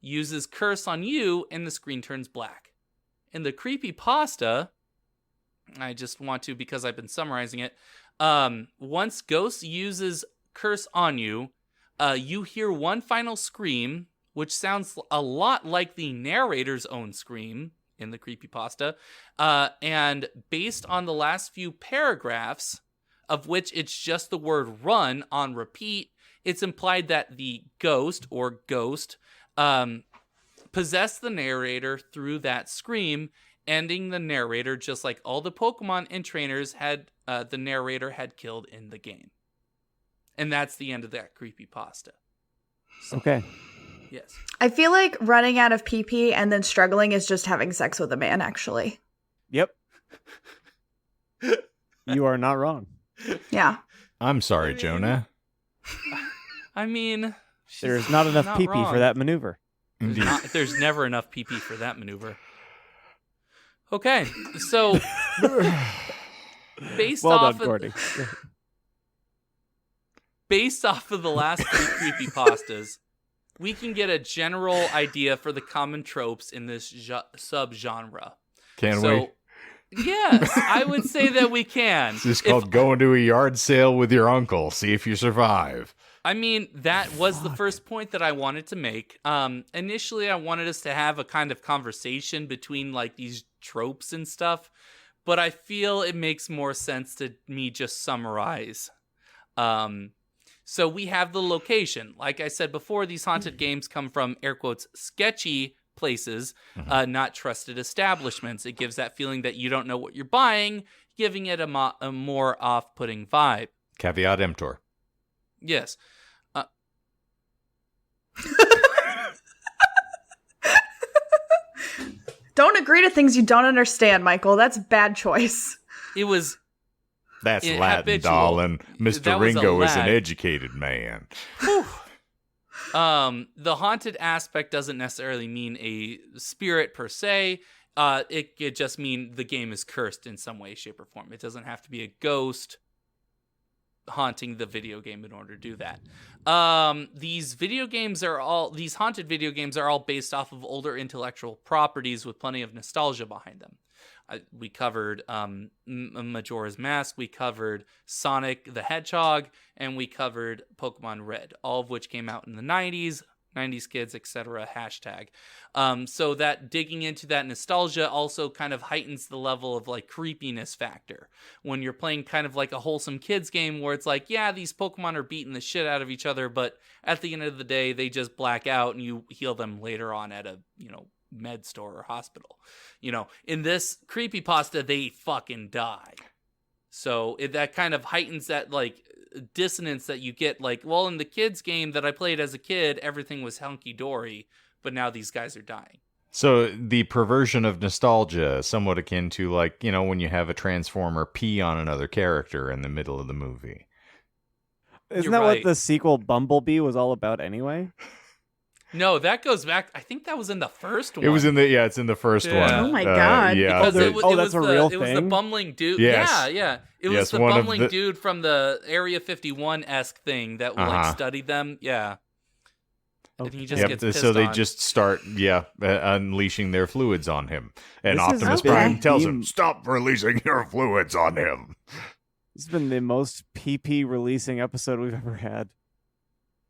uses curse on you, and the screen turns black. In the creepypasta, I just want to, because I've been summarizing it, once ghost uses curse on you, you hear one final scream, which sounds a lot like the narrator's own scream in the creepypasta, and based on the last few paragraphs, of which it's just the word run on repeat, it's implied that the ghost possessed the narrator through that scream, ending the narrator just like all the Pokemon and trainers had the narrator had killed in the game. And that's the end of that creepypasta. So, Okay. yes. I feel like running out of PP and then struggling is just having sex with a man, actually. Yep. You are not wrong. Yeah. I'm sorry, Jonah. I mean, There's not enough not pee-pee wrong. for that maneuver. Indeed. There's never enough PP for that maneuver. Okay, so based Well off done, of Gordy. based off of the last three creepypastas, we can get a general idea for the common tropes in this subgenre. Can So, we? yes, I would say that we can. This is If- called going to a yard sale with your uncle. See if you survive. I mean, that was the first point that I wanted to make. Initially, I wanted us to have a kind of conversation between like these tropes and stuff, but I feel it makes more sense to me just summarize. So we have the location. Like I said before, these haunted games come from air quotes sketchy places, not trusted establishments. It gives that feeling that you don't know what you're buying, giving it a more off-putting vibe. Caveat emptor. Yes. Don't agree to things you don't understand, Michael. That's a bad choice. It was That's Yeah, Latin, habitual. darling. That Mr. was a Ringo is an lag. educated man. the haunted aspect doesn't necessarily mean a spirit per se. It could just mean the game is cursed in some way, shape, or form. It doesn't have to be a ghost haunting the video game in order to do that. These haunted video games are all based off of older intellectual properties with plenty of nostalgia behind them. We covered Majora's Mask, we covered Sonic the Hedgehog, and we covered Pokemon Red, all of which came out in the 90s, 90s kids, etc. hashtag. So that digging into that nostalgia also kind of heightens the level of like creepiness factor. When you're playing kind of like a wholesome kids game where it's like, yeah, these Pokemon are beating the shit out of each other, but at the end of the day, they just black out and you heal them later on at a, med store or hospital. In this creepypasta, they fucking die. So that kind of heightens that like dissonance that you get. Like, well, in the kids game that I played as a kid, everything was hunky-dory, but now these guys are dying. So the perversion of nostalgia, somewhat akin to like, when you have a Transformer pee on another character in the middle of the movie. Isn't You're that right. what the sequel Bumblebee was all about anyway? No, that goes back. I think that was in the first one. It was it's in the first Yeah. one. Oh my God. Yeah. Because there- it was, oh, it that's was a the, real it was the thing? bumbling dude. Yes. Yeah. It was Yes, the one of bumbling the- dude from the Area 51-esque thing that like studied them. Yeah. And he just gets pissed so they on. just start, unleashing their fluids on him. And This is Optimus okay. Prime tells theme- him, stop releasing your fluids on him. This has been the most PP releasing episode we've ever had.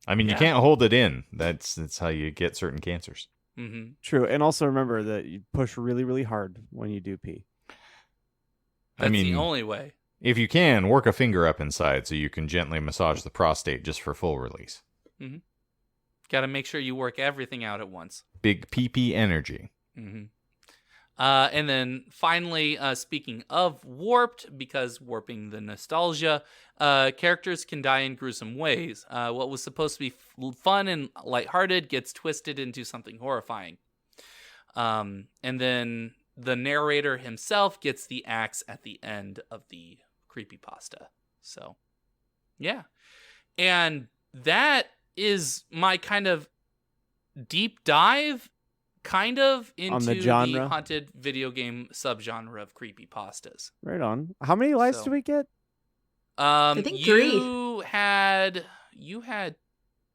I mean, you Yeah. can't hold it in. That's how you get certain cancers. Mm-hmm. True, and also remember that you push really, really hard when you do pee. That's the only way. If you can, work a finger up inside so you can gently massage the prostate just for full release. Got to make sure you work everything out at once. Big PP energy. Mm-hmm. And then finally, speaking of warped, because warping the nostalgia, characters can die in gruesome ways. What was supposed to be fun and lighthearted gets twisted into something horrifying. And then the narrator himself gets the axe at the end of the creepypasta. So, yeah. And that is my kind of deep dive kind of into On the the genre? haunted video game subgenre of creepypastas. Right on. How many lives So- do we get? I think 3. You had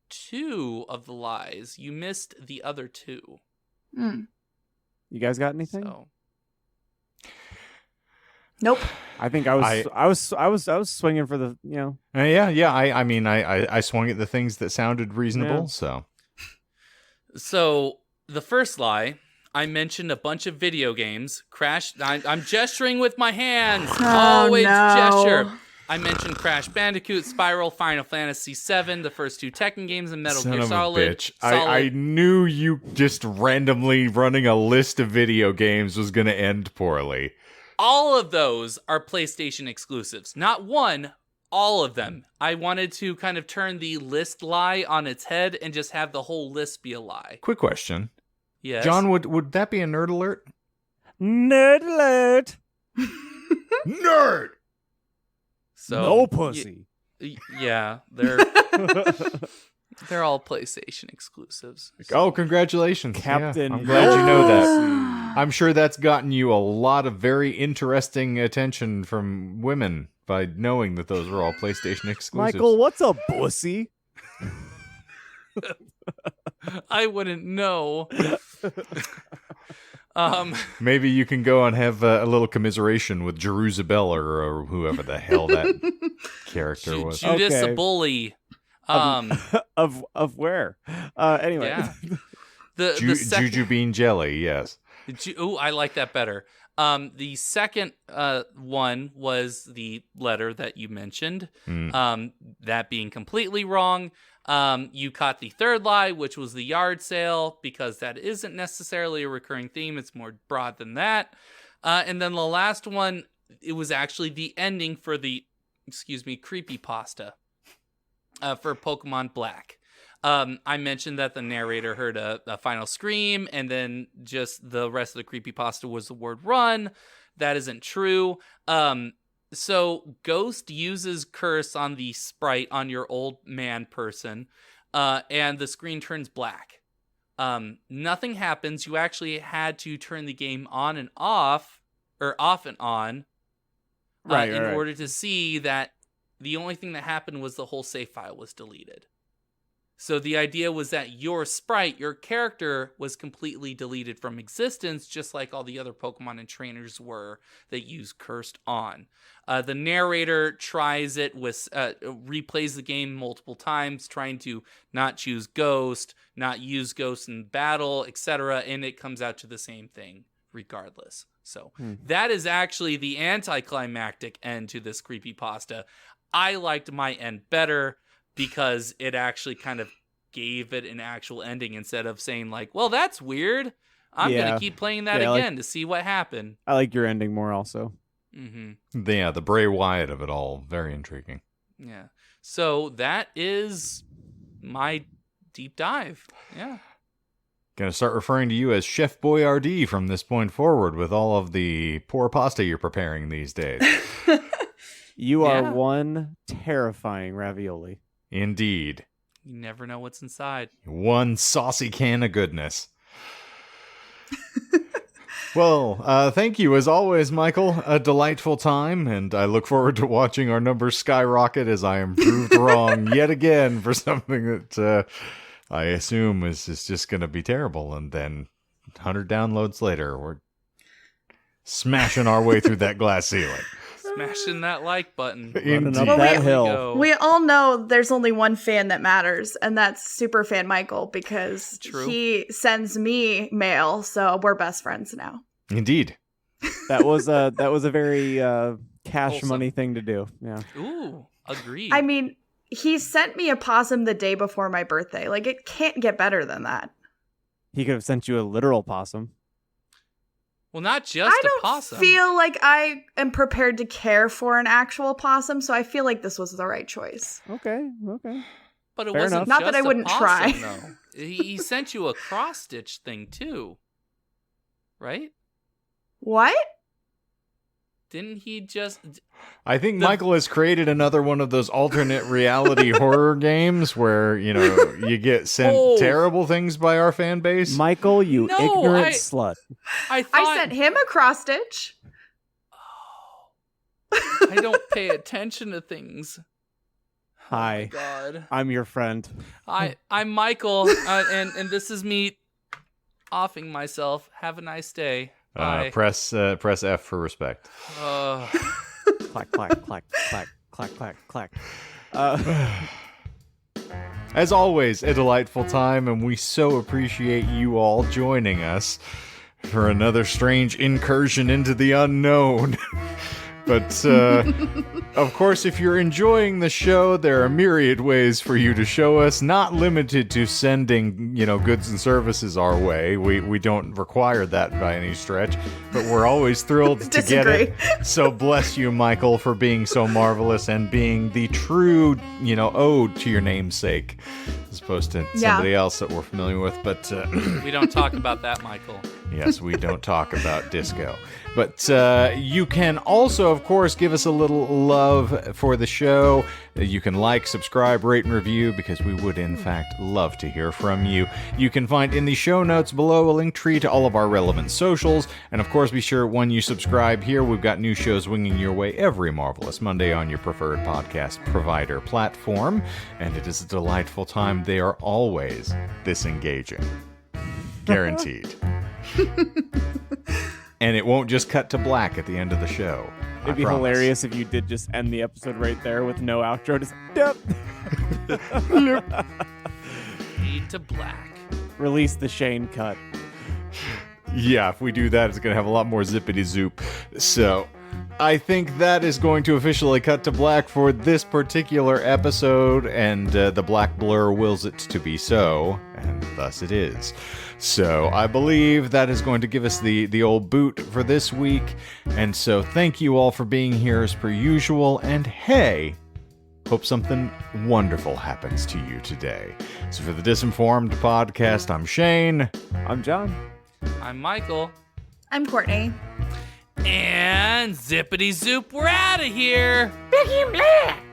2 of the lies. You missed the other 2. Mm. You guys got anything? So Nope. I think I was swinging for the, Yeah. I mean, I swung at the things that sounded reasonable. Yeah. So the first lie, I mentioned a bunch of video games. I'm gesturing with my hands. Always gesture. I mentioned Crash Bandicoot, Spiral, Final Fantasy VII, the first 2 Tekken games, and Metal Gear Solid. Bitch. I knew you just randomly running a list of video games was going to end poorly. All of those are PlayStation exclusives. Not one, all of them. I wanted to kind of turn the list lie on its head and just have the whole list be a lie. Quick question. Yes. John, would that be a nerd alert? Nerd alert. Nerd! So, No pussy. Yeah, they're all PlayStation exclusives. Oh, congratulations. Captain. Yeah, I'm glad you know that. Pussy. I'm sure that's gotten you a lot of very interesting attention from women by knowing that those are all PlayStation exclusives. Michael, what's a pussy? I wouldn't know. Maybe you can go and have a little commiseration with Jeruzabel or whoever the hell that character was. Judas Okay. a bully. Of where? Anyway. Yeah. The second, Juju bean jelly, yes. Ooh, I like that better. The second one was the letter that you mentioned. That being completely wrong. You caught the third lie, which was the yard sale, because that isn't necessarily a recurring theme. It's more broad than that. And then the last one, it was actually the ending for the, creepypasta for Pokemon Black. I mentioned that the narrator heard a final scream, and then just the rest of the creepypasta was the word run. That isn't true. So Ghost uses curse on the sprite on your old man person, and the screen turns black. Nothing happens. You actually had to turn the game on and off, or off and on, in order to see that the only thing that happened was the whole save file was deleted. So the idea was that your sprite, your character, was completely deleted from existence, just like all the other Pokemon and trainers were that used Cursed on. The narrator tries it with, replays the game multiple times, trying to not choose Ghost, not use Ghost in battle, etc., and it comes out to the same thing regardless. So that is actually the anticlimactic end to this creepypasta. I liked my end better, because it actually kind of gave it an actual ending instead of saying like, well, that's weird. I'm going to keep playing that again to see what happened. I like your ending more also. Mm-hmm. Yeah, the Bray Wyatt of it all. Very intriguing. Yeah. So that is my deep dive. Yeah. Gonna start referring to you as Chef Boyardee from this point forward with all of the poor pasta you're preparing these days. You are one terrifying ravioli. Indeed. You never know what's inside. One saucy can of goodness. Well, thank you as always, Michael. A delightful time, and I look forward to watching our numbers skyrocket as I am proved wrong yet again for something that I assume is just going to be terrible. And then 100 downloads later, we're smashing our way through that glass ceiling. Smashing that like button. Running up Well, that we- hill. We all know there's only one fan that matters, and that's Superfan Michael, because True. he sends me mail, so we're best friends now. Indeed. That was a very cash Wholesome. money thing to do. Yeah. Ooh, agreed. I mean, he sent me a possum the day before my birthday. Like, it can't get better than that. He could have sent you a literal possum. well, not just I a don't possum. feel like I am prepared to care for an actual possum, so I feel like this was the right choice. Okay. But it Fair wasn't enough. Not just that I a wouldn't possum, try. Though. He sent you a cross-stitch thing, too. Right? What? Didn't he just... I think Michael has created another one of those alternate reality horror games where, you get sent terrible things by our fan base. Michael, you No, ignorant slut. I sent him a cross stitch. I don't pay attention to things. Hi, God. I'm your friend. I'm Michael, and this is me offing myself. Have a nice day. Bye. Press F for respect. Clack, clack, clack, clack, clack, clack, clack. As always, a delightful time, and we so appreciate you all joining us for another strange incursion into the unknown. But, of course, if you're enjoying the show, there are myriad ways for you to show us, not limited to sending, goods and services our way. We don't require that by any stretch, but we're always thrilled to get it. So bless you, Michael, for being so marvelous and being the true, ode to your namesake, as opposed to somebody else that we're familiar with. But we don't talk about that, Michael. Yes, we don't talk about disco. But you can also, of course, give us a little love for the show. You can like, subscribe, rate, and review, because we would, in fact, love to hear from you. You can find in the show notes below a link tree to all of our relevant socials. And, of course, be sure when you subscribe here, we've got new shows winging your way every Marvelous Monday on your preferred podcast provider platform. And it is a delightful time. They are always this engaging. Guaranteed. And it won't just cut to black at the end of the show. It'd be hilarious if you did just end the episode right there with no outro. Just Fade to black. Release the Shane cut. Yeah, if we do that, it's going to have a lot more zippity zoop. So I think that is going to officially cut to black for this particular episode, and the black blur wills it to be so, and thus it is. So I believe that is going to give us the old boot for this week, and so thank you all for being here as per usual, and hey, hope something wonderful happens to you today. So for the Disinformed podcast, I'm Shane. I'm John. I'm Michael. I'm Courtney. And zippity zoop, we're out of here. Big black.